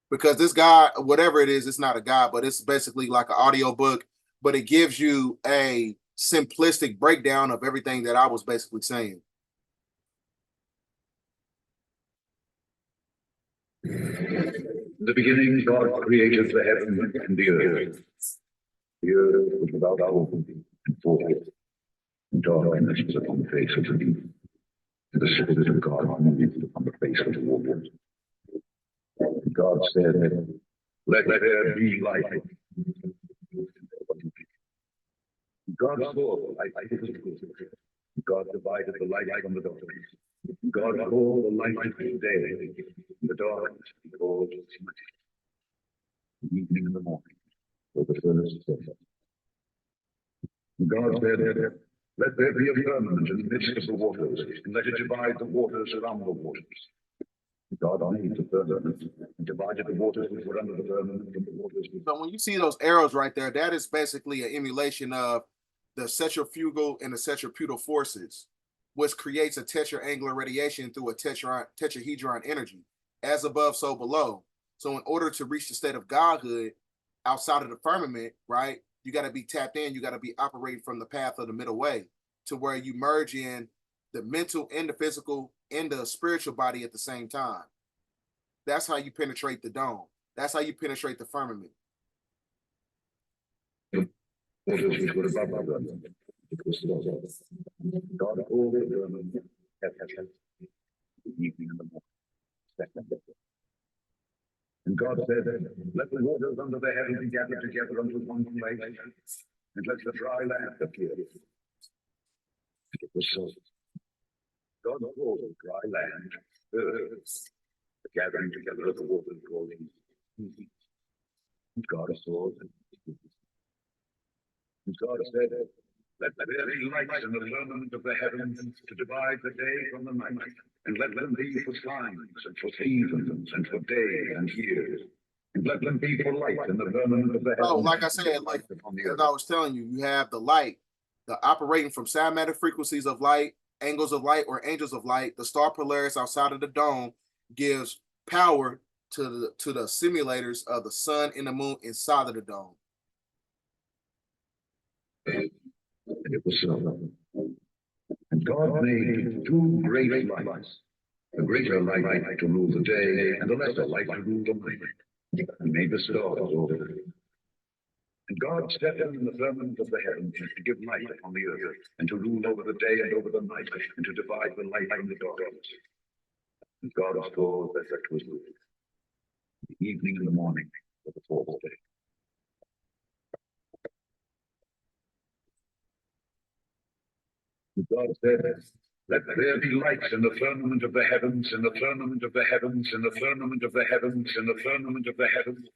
because this guy, whatever it is, it's not a guy, but it's basically like an audio book, but it gives you a simplistic breakdown of everything that I was basically saying. In the beginning, God created the heaven and the earth. The earth was without form and void, and darkness was upon the face of the deep. And the Spirit of God moved upon the face of the waters. And God said, "Let there be light." God saw the light was good. God divided the light from the darkness. God called the light day, and the darkness he called night. The evening and the morning were the first day. And God said, "Let there be a firmament in the midst of the waters, and let it divide the waters around the waters." God made the firmament and divided the waters which were under the firmament from the waters. So when you see those arrows right there, that is basically an emulation of the centrifugal and the centripetal forces, which creates a tetraangular radiation through a tetrahedron energy, as above, so below. So in order to reach the state of godhood outside of the firmament, right, you got to be tapped in. You got to be operating from the path of the middle way, to where you merge in the mental and the physical and the spiritual body at the same time. That's how you penetrate the dome. That's how you penetrate the firmament. Waters which were above the firmament. It was God called the firmament heaven, the evening and the morning. And God said, "Let the waters under the heaven be gathered together unto one place, and let the dry land appear." It was so. God called the dry land earth, the gathering together of the waters called and God saw it. And God said, "Let there be lights in the firmament of the heavens to divide the day from the night, and let them be for signs and for seasons and for days and years, and let them be for light in the firmament of the heavens." So, like I said, like as I was telling you, you have the light, the operating from cymatic frequencies of light, angles of light, or angels of light. The star Polaris outside of the dome gives power to the simulators of the sun and the moon inside of the dome. And it was so. And God made two great lights, a greater light to rule the day, and a lesser light to rule the night. He made the stars over it. And God set them in the firmament of the heavens to give light upon the earth, and to rule over the day and over the night, and to divide the light from the darkness. And God saw that that was good. The evening and the morning were the fourth day. And God said, "Let there be lights in the firmament of the heavens, in the firmament of the heavens, in the firmament of the heavens, in the firmament of the heavens."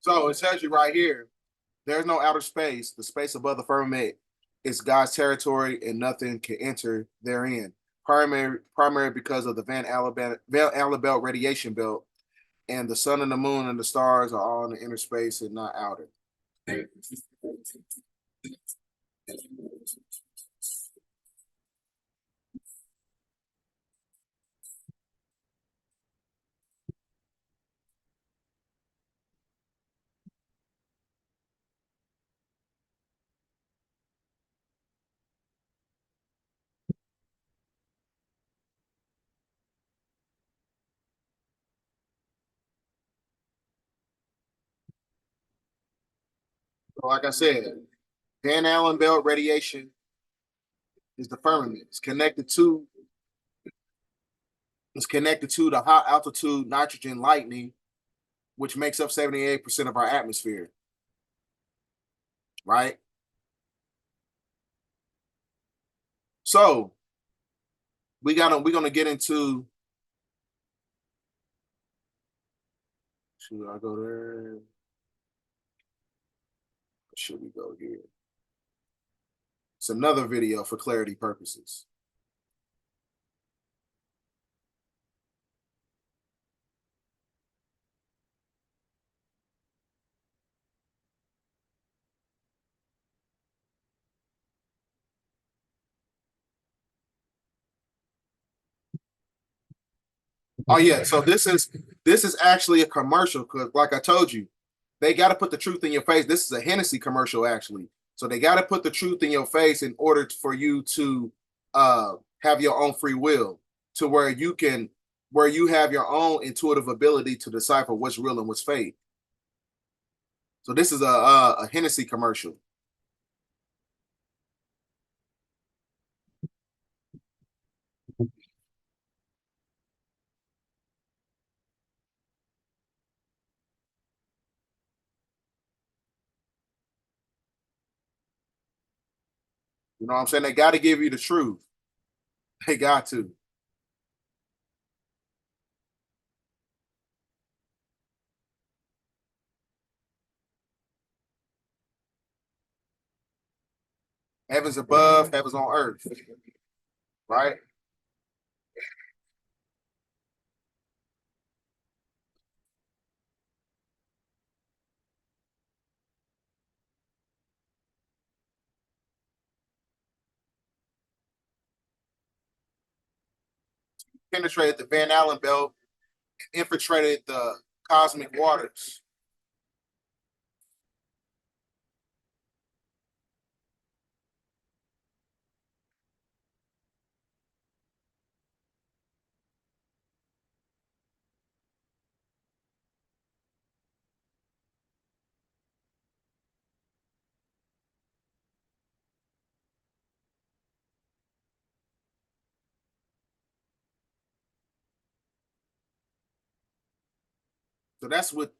So it tells you right here, there's no outer space. The space above the firmament is God's territory, and nothing can enter therein. Primary because of the Van Allen belt radiation belt, and the sun and the moon and the stars are all in the inner space and not outer. So like I said, Van Allen belt radiation is the firmament. It's connected to the high altitude nitrogen lightning, which makes up 78% of our atmosphere. Right? So we're gonna get into, should I go there? Or should we go here? It's another video for clarity purposes. Oh yeah, so this is actually a commercial, because like I told you, they got to put the truth in your face. This is a Hennessy commercial, actually. So they got to put the truth in your face in order for you to have your own free will, to where you have your own intuitive ability to decipher what's real and what's fake. So this is a Hennessy commercial. You know what I'm saying? They got to give you the truth. They got to. Heaven's above, heaven's on earth. Right? Penetrated the Van Allen belt, infiltrated the cosmic waters. So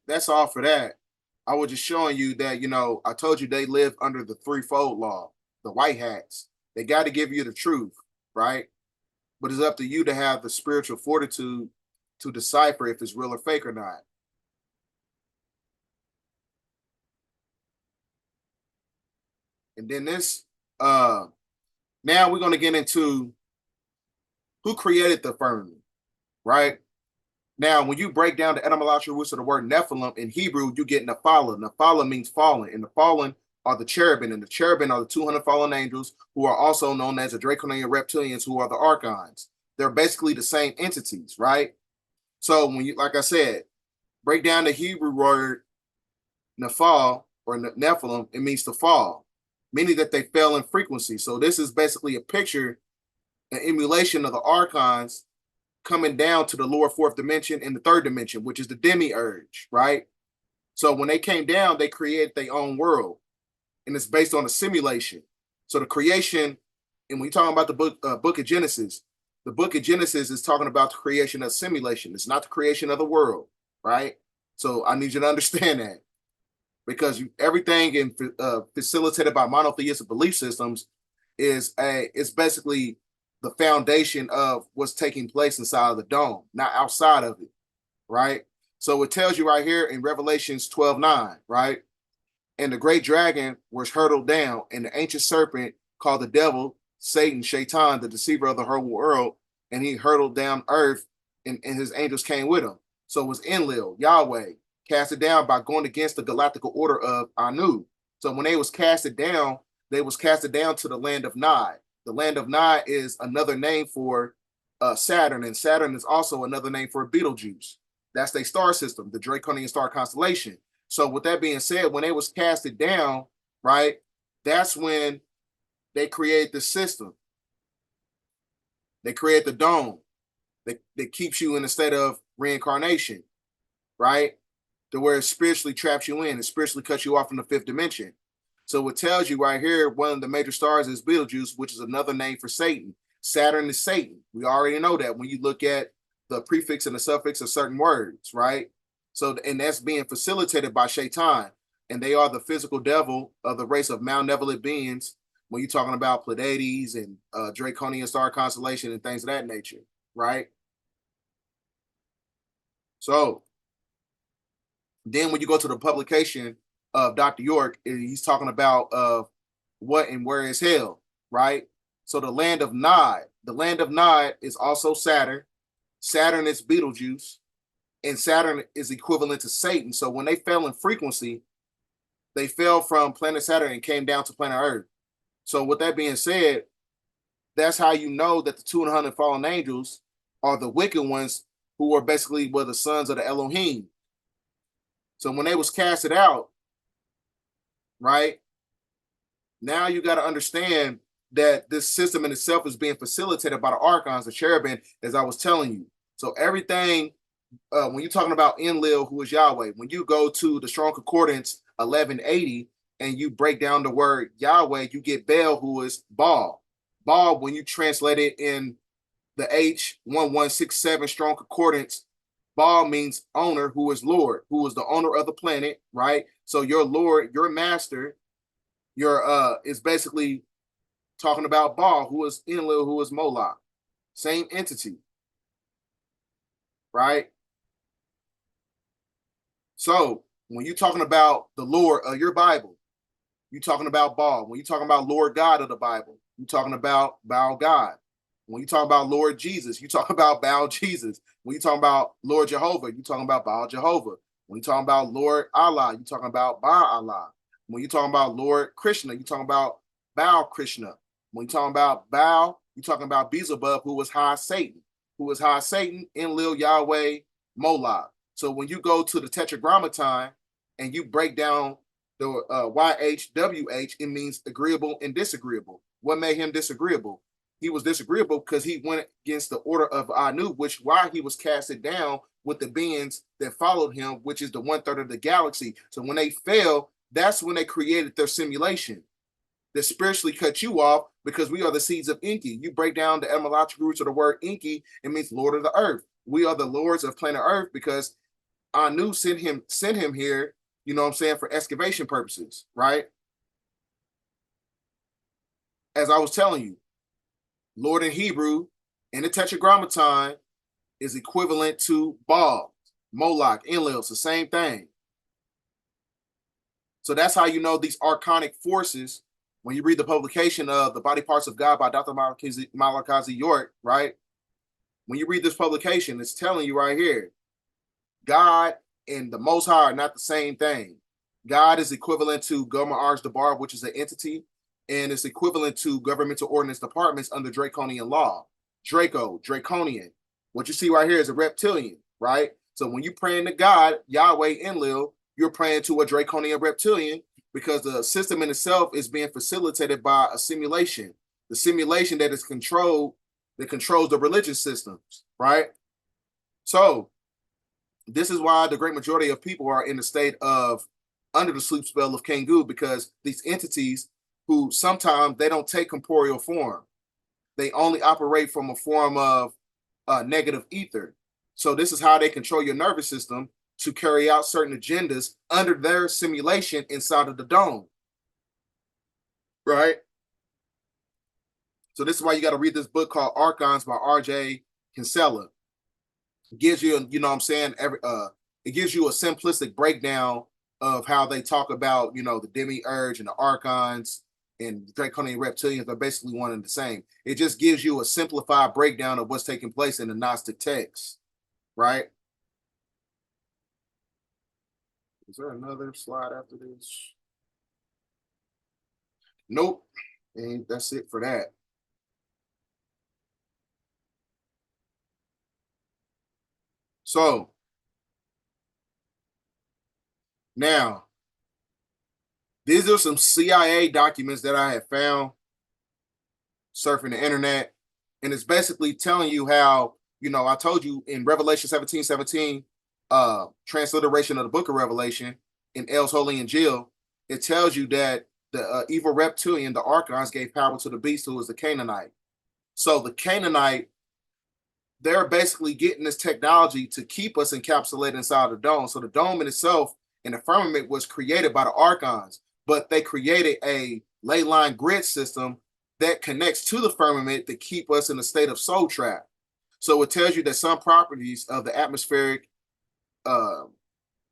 that's all for that. I was just showing you that, I told you they live under the threefold law, the white hats. They got to give you the truth, right? But it's up to you to have the spiritual fortitude to decipher if it's real or fake or not. And then now we're going to get into who created the firmament, right? Now, when you break down the etymological roots of the word Nephilim in Hebrew, you get Nephala. Nephala means fallen, and the fallen are the cherubim, and the cherubim are the 200 fallen angels, who are also known as the Draconian reptilians, who are the Archons. They're basically the same entities, right? So when you, like I said, break down the Hebrew word Nephal or Nephilim, it means to fall, meaning that they fell in frequency. So this is basically a picture, an emulation of the Archons coming down to the lower fourth dimension and the third dimension, which is the demiurge, right? So when they came down, they created their own world, and it's based on a simulation. So the creation, and when you're talking about the book of Genesis, the book of Genesis is talking about the creation of simulation. It's not the creation of the world, right? So I need you to understand that, because everything facilitated by monotheistic belief systems is basically the foundation of what's taking place inside of the dome, not outside of it, right? So it tells you right here in Revelations 12:9, right? And the great dragon was hurled down, and the ancient serpent called the devil, Satan, Shaitan, the deceiver of the whole world, and he hurtled down earth, and his angels came with him. So it was Enlil, Yahweh, casted down by going against the galactical order of Anu. So when they was casted down to the land of Nod. The land of Nod is another name for Saturn, and Saturn is also another name for Betelgeuse. That's their star system, the Draconian star constellation. So with that being said, when they was casted down, right, that's when they create the system. They create the dome that keeps you in a state of reincarnation, right? To where it spiritually traps you in and spiritually cuts you off from the fifth dimension. So it tells you right here, one of the major stars is Betelgeuse, which is another name for Satan. Saturn is Satan. We already know that when you look at the prefix and the suffix of certain words, right? So, and that's being facilitated by Shaitan, and they are the physical devil of the race of malevolent beings when you're talking about Pleiades and Draconian star constellation and things of that nature, right? So then when you go to the publication of Dr. York, he's talking about what and where is hell, right? So the land of Nod is also Saturn. Saturn is Betelgeuse, and Saturn is equivalent to Satan. So when they fell in frequency, they fell from planet Saturn and came down to planet Earth. So with that being said, that's how you know that the 200 fallen angels are the wicked ones who are basically the sons of the Elohim. So when they was casted out, right, now you got to understand that this system in itself is being facilitated by the Archons, the cherubim, as I was telling you. So everything, when you're talking about Enlil, who is Yahweh, when you go to the Strong Concordance 1180 and you break down the word Yahweh, you get Baal, who is Baal. Baal, when you translate it in the H1167 Strong Concordance, Baal means owner, who is Lord, who is the owner of the planet, right? So your Lord, your master, your is basically talking about Baal, who is Enlil, who is Moloch. Same entity, right? So when you're talking about the Lord of your Bible, you're talking about Baal. When you're talking about Lord God of the Bible, you're talking about Baal God. When you talk about Lord Jesus, you talk about Baal Jesus. When you talk about Lord Jehovah, you talking about Baal Jehovah. When you talking about Lord Allah, you talking about Baal Allah. When you talking about Lord Krishna, you talking about Baal Krishna. When you talking about Baal, you talking about Beelzebub, who was high Satan. Who was high Satan, Enlil, Yahweh, Moloch. So when you go to the Tetragrammaton and you break down the YHWH, it means agreeable and disagreeable. What made him disagreeable? He was disagreeable because he went against the order of Anu, which why he was casted down with the beings that followed him, which is the 1/3 of the galaxy. So when they fell, that's when they created their simulation that spiritually cut you off, because we are the seeds of Enki. You break down the etymological roots of the word Enki, it means Lord of the Earth. We are the lords of planet Earth because Anu sent him here, you know what I'm saying, for excavation purposes, right? As I was telling you, Lord in Hebrew in the Tetragrammaton is equivalent to Baal, Moloch, Enlil. It's the same thing. So that's how you know these archonic forces. When you read the publication of The Body Parts of God by Dr. Malachi York, right? When you read this publication, it's telling you right here, God and the Most High are not the same thing. God is equivalent to Gomer Arj Debar, which is an entity, and it's equivalent to governmental ordinance departments under Draconian law. Draco, Draconian. What you see right here is a reptilian, right? So when you praying to God, Yahweh, Enlil, you're praying to a Draconian reptilian, because the system in itself is being facilitated by a simulation. The simulation that controls the religious systems, right? So this is why the great majority of people are in the state of under the sleep spell of Kengu, because these entities who sometimes they don't take corporeal form. They only operate from a form of negative ether. So this is how they control your nervous system to carry out certain agendas under their simulation inside of the dome. Right? So this is why you got to read this book called Archons by R.J. Kinsella. It gives you, you know what I'm saying, it gives you a simplistic breakdown of how they talk about, you know, the demiurge and the archons and the draconian reptilians are basically one and the same. It just gives you a simplified breakdown of what's taking place in the Gnostic text, right? Is there another slide after this? Nope. And that's it for that. So now, these are some CIA documents that I have found surfing the internet. And it's basically telling you how, you know, I told you in Revelation 17:17, transliteration of the book of Revelation in El's Holy Injil, it tells you that the evil reptilian, the Archons, gave power to the beast who was the Canaanite. So the Canaanite, they're basically getting this technology to keep us encapsulated inside the dome. So the dome in itself and the firmament was created by the Archons, but they created a Layline grid system that connects to the firmament to keep us in a state of soul trap. So it tells you that some properties of the atmospheric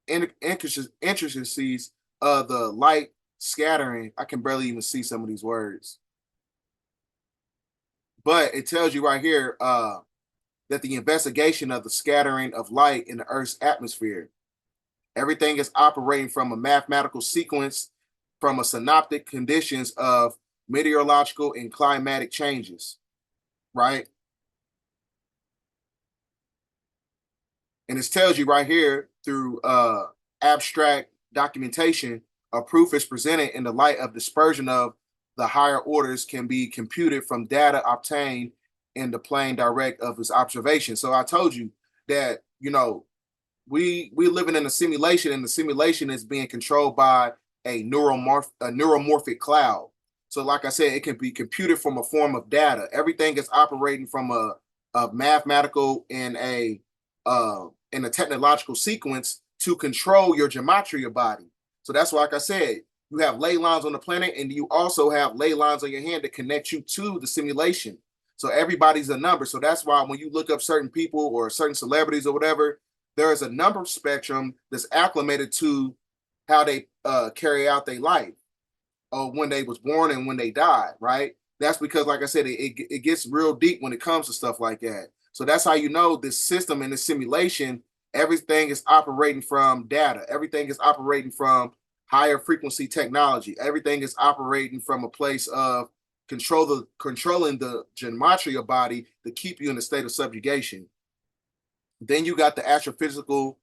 intricacies of the light scattering, I can barely even see some of these words. But it tells you right here that the investigation of the scattering of light in the Earth's atmosphere, everything is operating from a mathematical sequence from a synoptic conditions of meteorological and climatic changes, right? And it tells you right here through abstract documentation, a proof is presented in the light of dispersion of the higher orders can be computed from data obtained in the plane direct of his observation. So I told you that, you know, we living in a simulation, and the simulation is being controlled by a neuromorphic cloud. So like I said, it can be computed from a form of data. Everything is operating from a mathematical and a technological sequence to control your gematria body. So that's why, like I said, you have ley lines on the planet, and you also have ley lines on your hand that connect you to the simulation. So everybody's a number. So that's why when you look up certain people or certain celebrities or whatever, there is a number spectrum that's acclimated to how they carry out their life, or when they was born and when they died, right? That's because, like I said, it gets real deep when it comes to stuff like that. So that's how you know this system and this simulation, everything is operating from data. Everything is operating from higher frequency technology. Everything is operating from a place of controlling the gematria body to keep you in a state of subjugation. Then you got the astrophysical,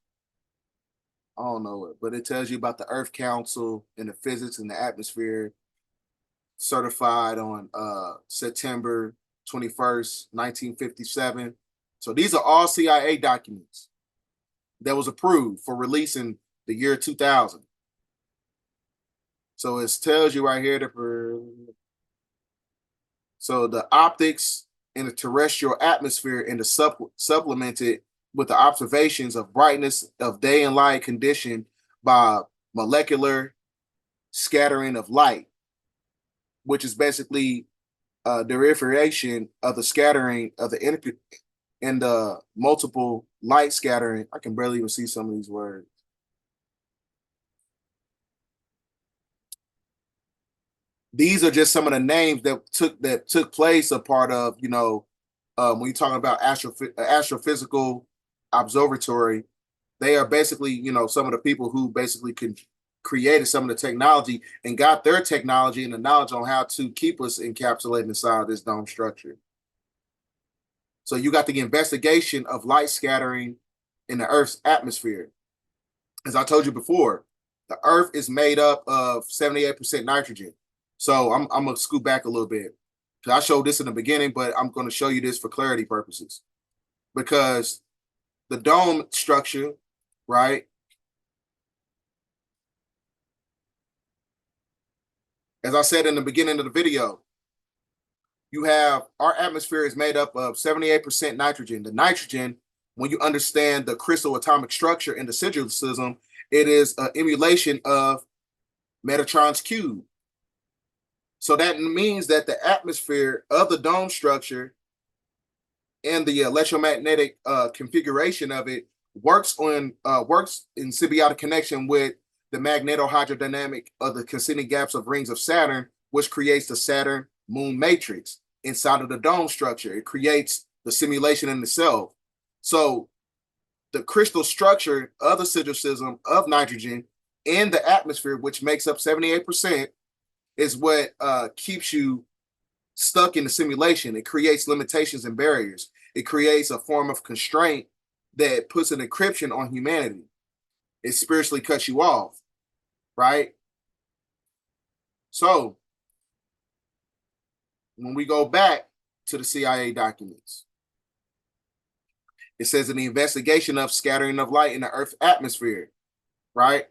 I don't know it, but it tells you about the Earth Council and the physics and the atmosphere, certified on September 21st, 1957. So these are all CIA documents that was approved for release in the year 2000. So it tells you right here so the optics in the terrestrial atmosphere and the supplemented with the observations of brightness of day and light conditioned by molecular scattering of light, which is basically a derivation of the scattering of the multiple light scattering. I can barely even see some of these words. These are just some of the names that took place a part of, you know, when you're talking about astrophysical observatory. They are basically, you know, some of the people who basically created some of the technology and got their technology and the knowledge on how to keep us encapsulated inside this dome structure. So you got the investigation of light scattering in the Earth's atmosphere. As I told you before, the Earth is made up of 78% nitrogen. So I'm going to scoot back a little bit. I showed this in the beginning, but I'm going to show you this for clarity purposes. Because the dome structure, right, as I said in the beginning of the video, you have our atmosphere is made up of 78% nitrogen. The nitrogen, when you understand the crystal atomic structure and the sigil system, it is an emulation of Metatron's cube. So that means that the atmosphere of the dome structure and the electromagnetic configuration of it works in symbiotic connection with the magnetohydrodynamic of the concentric gaps of rings of Saturn, which creates the Saturn moon matrix inside of the dome structure. It creates the simulation in itself. So the crystal structure of the sigil system of nitrogen in the atmosphere, which makes up 78%, is what keeps you stuck in the simulation. It creates limitations and barriers. It creates a form of constraint that puts an encryption on humanity. It spiritually cuts you off, right? So when we go back to the CIA documents, it says in the investigation of scattering of light in the Earth's atmosphere, right?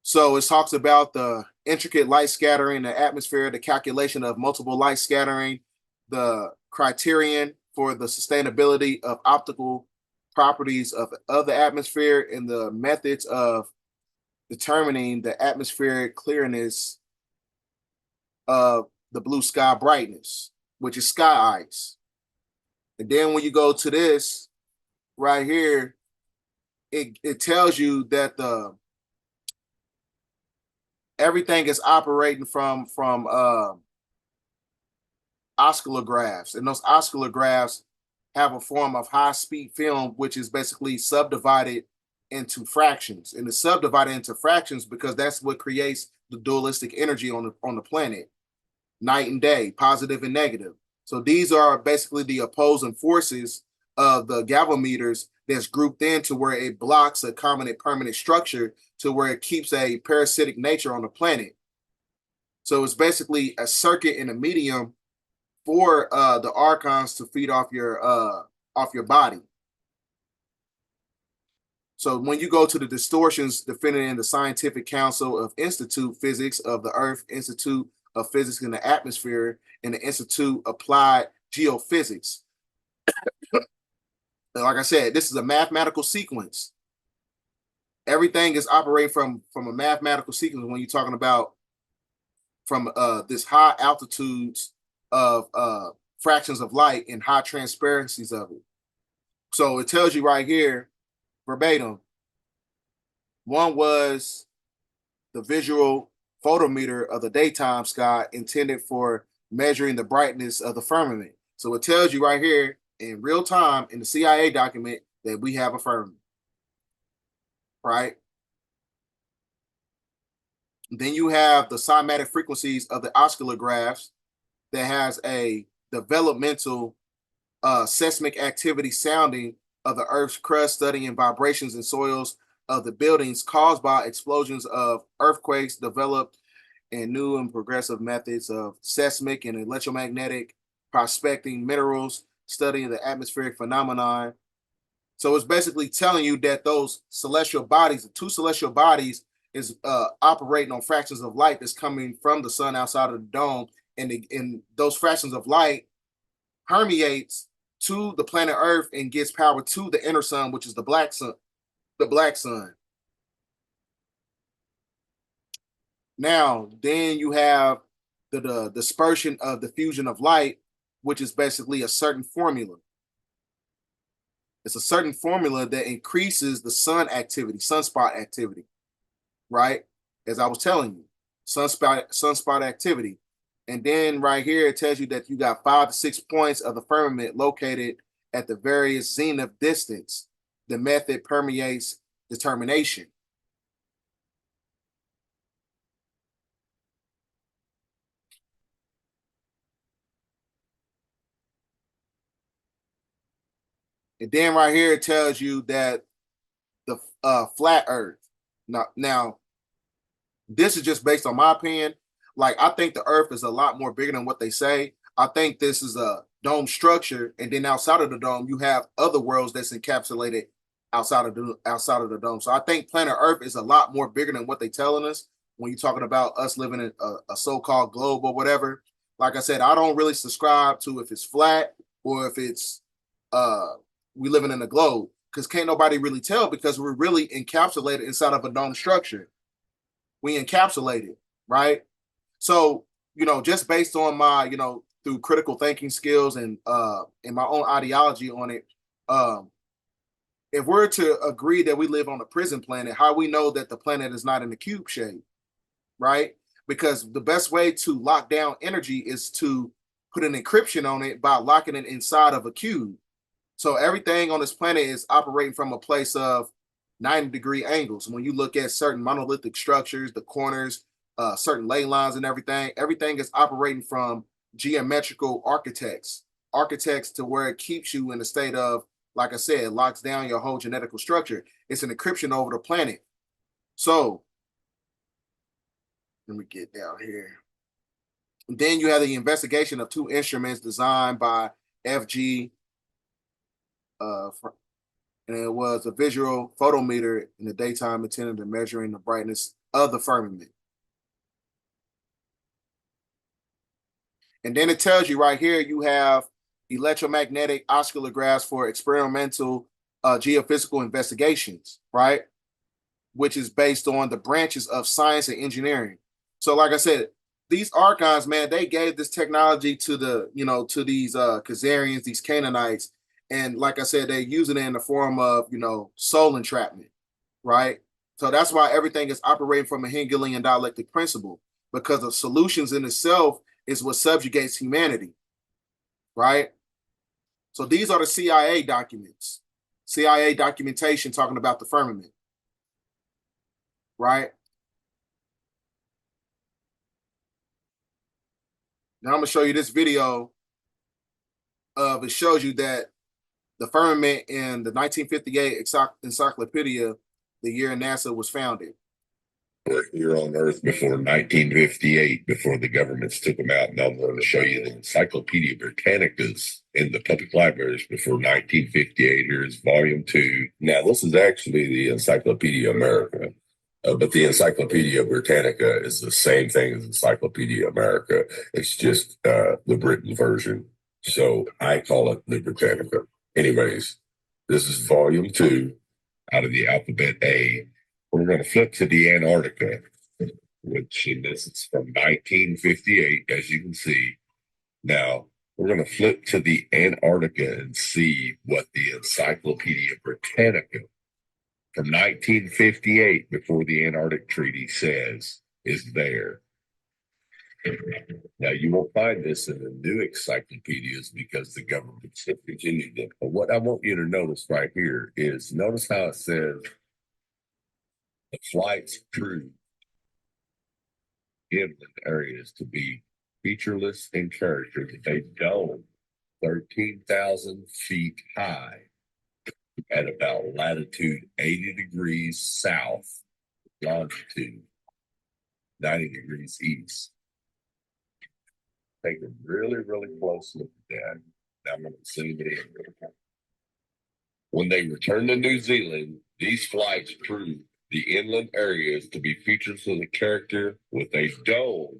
So it talks about the intricate light scattering in the atmosphere, the calculation of multiple light scattering, the criterion for the sustainability of optical properties of the atmosphere, and the methods of determining the atmospheric clearness of the blue sky brightness, which is sky ice. And then when you go to this right here, it tells you that everything is operating from oscillagraphs, and those oscillagraphs have a form of high-speed film, which is basically subdivided into fractions. And it's subdivided into fractions because that's what creates the dualistic energy on the planet, night and day, positive and negative. So these are basically the opposing forces of the galvanometers that's grouped into where it blocks a common permanent structure to where it keeps a parasitic nature on the planet. So it's basically a circuit and a medium for the archons to feed off your body. So when you go to the distortions defended in the Scientific Council of Institute Physics of the Earth, Institute of Physics in the Atmosphere, and the Institute Applied Geophysics. Like I said, this is a mathematical sequence. Everything is operating from a mathematical sequence when you're talking about from this high altitudes of fractions of light and high transparencies of it. So it tells you right here, verbatim, one was the visual photometer of the daytime sky intended for measuring the brightness of the firmament. So it tells you right here in real time in the CIA document that we have a firmament, right? Then you have the cymatic frequencies of the oscillagraphs that has a developmental seismic activity sounding of the Earth's crust, studying vibrations and soils of the buildings caused by explosions of earthquakes, developed in new and progressive methods of seismic and electromagnetic prospecting minerals, studying the atmospheric phenomenon. So it's basically telling you that those celestial bodies, the two celestial bodies, is operating on fractions of light that's coming from the sun outside of the dome, and those fractions of light permeates to the planet Earth and gives power to the inner sun, which is the black sun. The black sun. Now, then you have the dispersion of the fusion of light, which is basically a certain formula. It's a certain formula that increases the sun activity, sunspot activity, right? As I was telling you, sunspot activity. And then right here, it tells you that you got 5 to 6 points of the firmament located at the various zenith distance. The method permeates determination. And then right here, it tells you that the flat Earth. Now, this is just based on my opinion. Like, I think the Earth is a lot more bigger than what they say. I think this is a dome structure, and then outside of the dome, you have other worlds that's encapsulated outside of the dome. So I think planet Earth is a lot more bigger than what they're telling us when you're talking about us living in a so-called globe or whatever. Like I said, I don't really subscribe to if it's flat or if it's we living in a globe, because can't nobody really tell, because we're really encapsulated inside of a dome structure. We encapsulated, right? So, just based on my, through critical thinking skills and my own ideology on it, If we're to agree that we live on a prison planet, how we know that the planet is not in the cube shape, right? Because the best way to lock down energy is to put an encryption on it by locking it inside of a cube. So everything on this planet is operating from a place of 90-degree angles. When you look at certain monolithic structures, the corners, certain ley lines and everything is operating from geometrical architects to where it keeps you in a state of, like I said, it locks down your whole genetical structure. It's an encryption over the planet. So let me get down here. And then you have the investigation of two instruments designed by FG, and it was a visual photometer in the daytime intended to measuring the brightness of the firmament. And then it tells you right here, you have electromagnetic oscillagraphs for experimental geophysical investigations, right? Which is based on the branches of science and engineering. So like I said, these Archons, man, they gave this technology to the, to these Khazarians, these Canaanites. And like I said, they're using it in the form of, soul entrapment, right? So that's why everything is operating from a Hegelian dialectic principle, because of solutions in itself is what subjugates humanity, right? So these are the CIA documents, CIA documentation talking about the firmament, right? Now I'm going to show you this video of, it shows you that the firmament in the 1958 encyclopedia, the year NASA was founded. We're here on Earth before 1958, before the governments took them out. And I'm going to show you the Encyclopedia Britannicas in the public libraries before 1958. Here's volume 2. Now, this is actually the Encyclopedia America. But the Encyclopedia Britannica is the same thing as Encyclopedia America. It's just the Britain version. So I call it the Britannica. Anyways, this is volume 2 out of the alphabet A. We're going to flip to the Antarctica, which in this is from 1958, as you can see. Now, we're going to flip to the Antarctica and see what the Encyclopedia Britannica from 1958, before the Antarctic Treaty, says is there. Now, you won't find this in the new encyclopedias because the government discontinued them. But what I want you to notice right here is, notice how it says the flights through inland areas to be featureless in character. They dome 13,000 feet high at about latitude 80 degrees south, longitude 90 degrees east. Take a really, really close look at that. Now I'm going to zoom it in. When they return to New Zealand, these flights prove the inland areas to be features of the character with a dome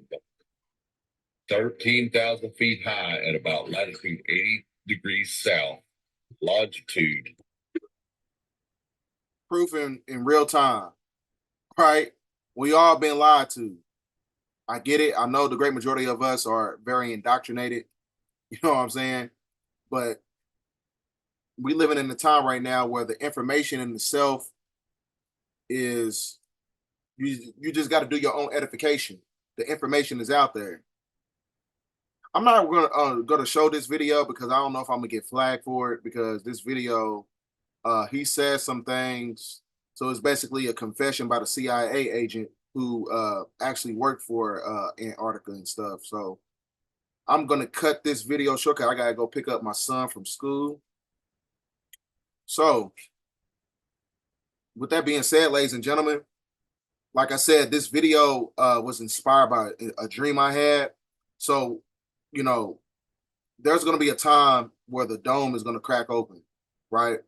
13,000 feet high at about latitude 80 degrees south, longitude. Proof in real time, right? We all been lied to. I get it. I know the great majority of us are very indoctrinated. You know what I'm saying? But we living in a time right now where the information in itself is, you just got to do your own edification. The information is out there. I'm not going to show this video because I don't know if I'm going to get flagged for it, because this video, he says some things. So it's basically a confession by the CIA agent who actually worked for Antarctica and stuff. So I'm going to cut this video short because I got to go pick up my son from school. So with that being said, ladies and gentlemen, like I said, this video was inspired by a dream I had. So, there's going to be a time where the dome is going to crack open, right?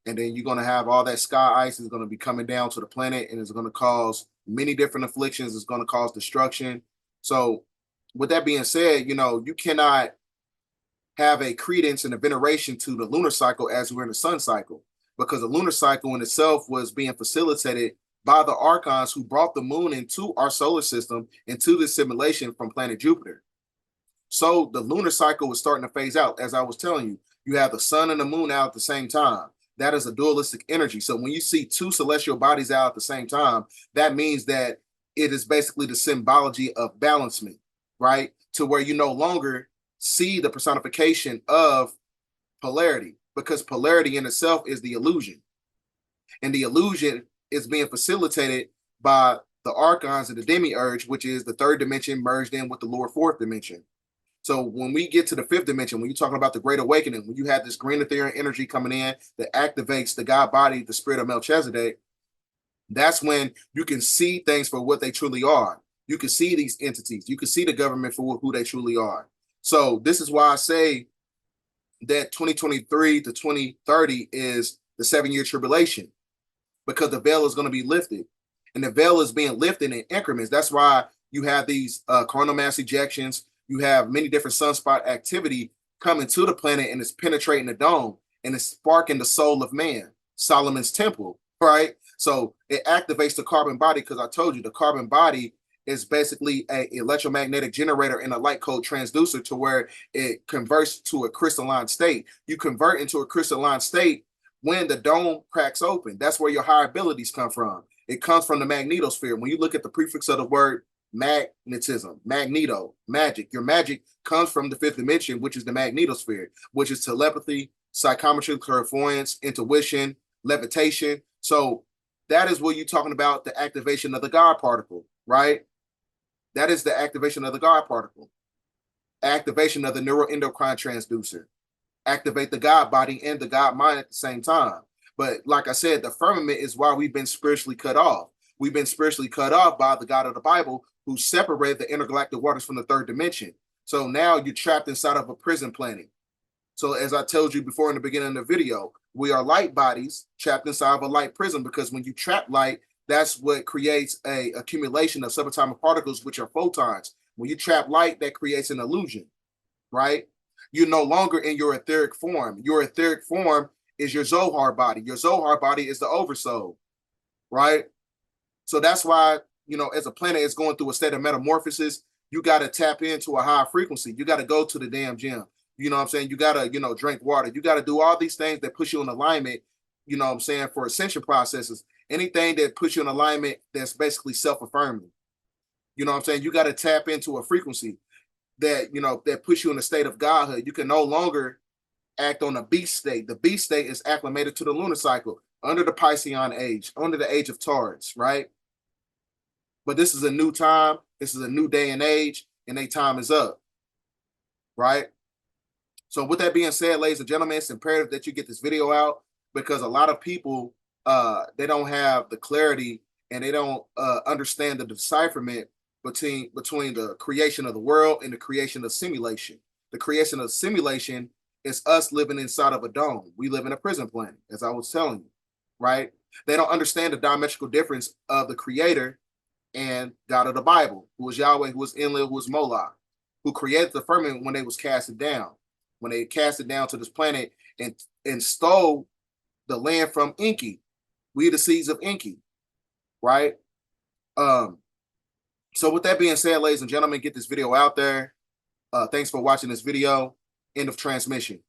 And then you're going to have all that sky ice is going to be coming down to the planet, and it's going to cause many different afflictions. It's going to cause destruction. So with that being said, you cannot have a credence and a veneration to the lunar cycle as we're in the sun cycle, because the lunar cycle in itself was being facilitated by the Archons who brought the moon into our solar system, into this simulation from planet Jupiter. So the lunar cycle was starting to phase out. As I was telling you, You have the sun and the moon out at the same time. That is a dualistic energy. So when you see two celestial bodies out at the same time, that means that it is basically the symbology of balancement, right? To where you no longer see the personification of polarity, because polarity in itself is the illusion. And the illusion is being facilitated by the archons and the demiurge, which is the third dimension merged in with the lower fourth dimension. So when we get to the fifth dimension, when you're talking about the Great Awakening, when you have this green etheric energy coming in that activates the God body, the spirit of Melchizedek, that's when you can see things for what they truly are. You can see these entities. You can see the government for who they truly are. So this is why I say that 2023 to 2030 is the 7-year tribulation, because the veil is going to be lifted. And the veil is being lifted in increments. That's why you have these coronal mass ejections. You have many different sunspot activity coming to the planet, and it's penetrating the dome, and it's sparking the soul of man, Solomon's temple, right? So it activates the carbon body, because I told you the carbon body is basically an electromagnetic generator and a light code transducer, to where it converts to a crystalline state. You convert into a crystalline state when the dome cracks open. That's where your higher abilities come from. It comes from the magnetosphere. When you look at the prefix of the word magnetism, magneto, magic, your magic comes from the fifth dimension, which is the magnetosphere, which is telepathy, psychometry, clairvoyance, intuition, levitation. So that is what you're talking about, the activation of the God particle, right? That is the activation of the God particle. Activation of the neuroendocrine transducer. Activate the God body and the God mind at the same time. But like I said, the firmament is why we've been spiritually cut off. We've been spiritually cut off by the God of the Bible, who separated the intergalactic waters from the third dimension. So now you're trapped inside of a prison planet. So as I told you before in the beginning of the video, we are light bodies trapped inside of a light prison, because when you trap light, that's what creates a accumulation of subatomic particles, which are photons. When you trap light, that creates an illusion, right? You're no longer in your etheric form. Your etheric form is your Zohar body. Your Zohar body is the oversoul, right? So that's why, you know, as a planet is going through a state of metamorphosis, you got to tap into a high frequency. You got to go to the damn gym. You know what I'm saying? You got to, you know, drink water. You got to do all these things that push you in alignment, you know what I'm saying, for ascension processes. Anything that puts you in alignment that's basically self-affirming. You know what I'm saying? You got to tap into a frequency that, you know, that puts you in a state of godhood. You can no longer act on a beast state. The beast state is acclimated to the lunar cycle under the Piscean age, under the age of Taurus, right? But this is a new time. This is a new day and age, and their time is up, right? So with that being said, ladies and gentlemen, it's imperative that you get this video out, because a lot of people, they don't have the clarity, and they don't understand the decipherment between the creation of the world and the creation of simulation. The creation of simulation is us living inside of a dome. We live in a prison planet, as I was telling you, right? They don't understand the diametrical difference of the creator and God of the Bible, who was Yahweh, who was Enlil, who was Moloch, who created the firmament when they was casted down, when they cast it down to this planet and stole the land from Enki. We the seeds of Enki, right? So with that being said, ladies and gentlemen, get this video out there. Thanks for watching this video. End of transmission.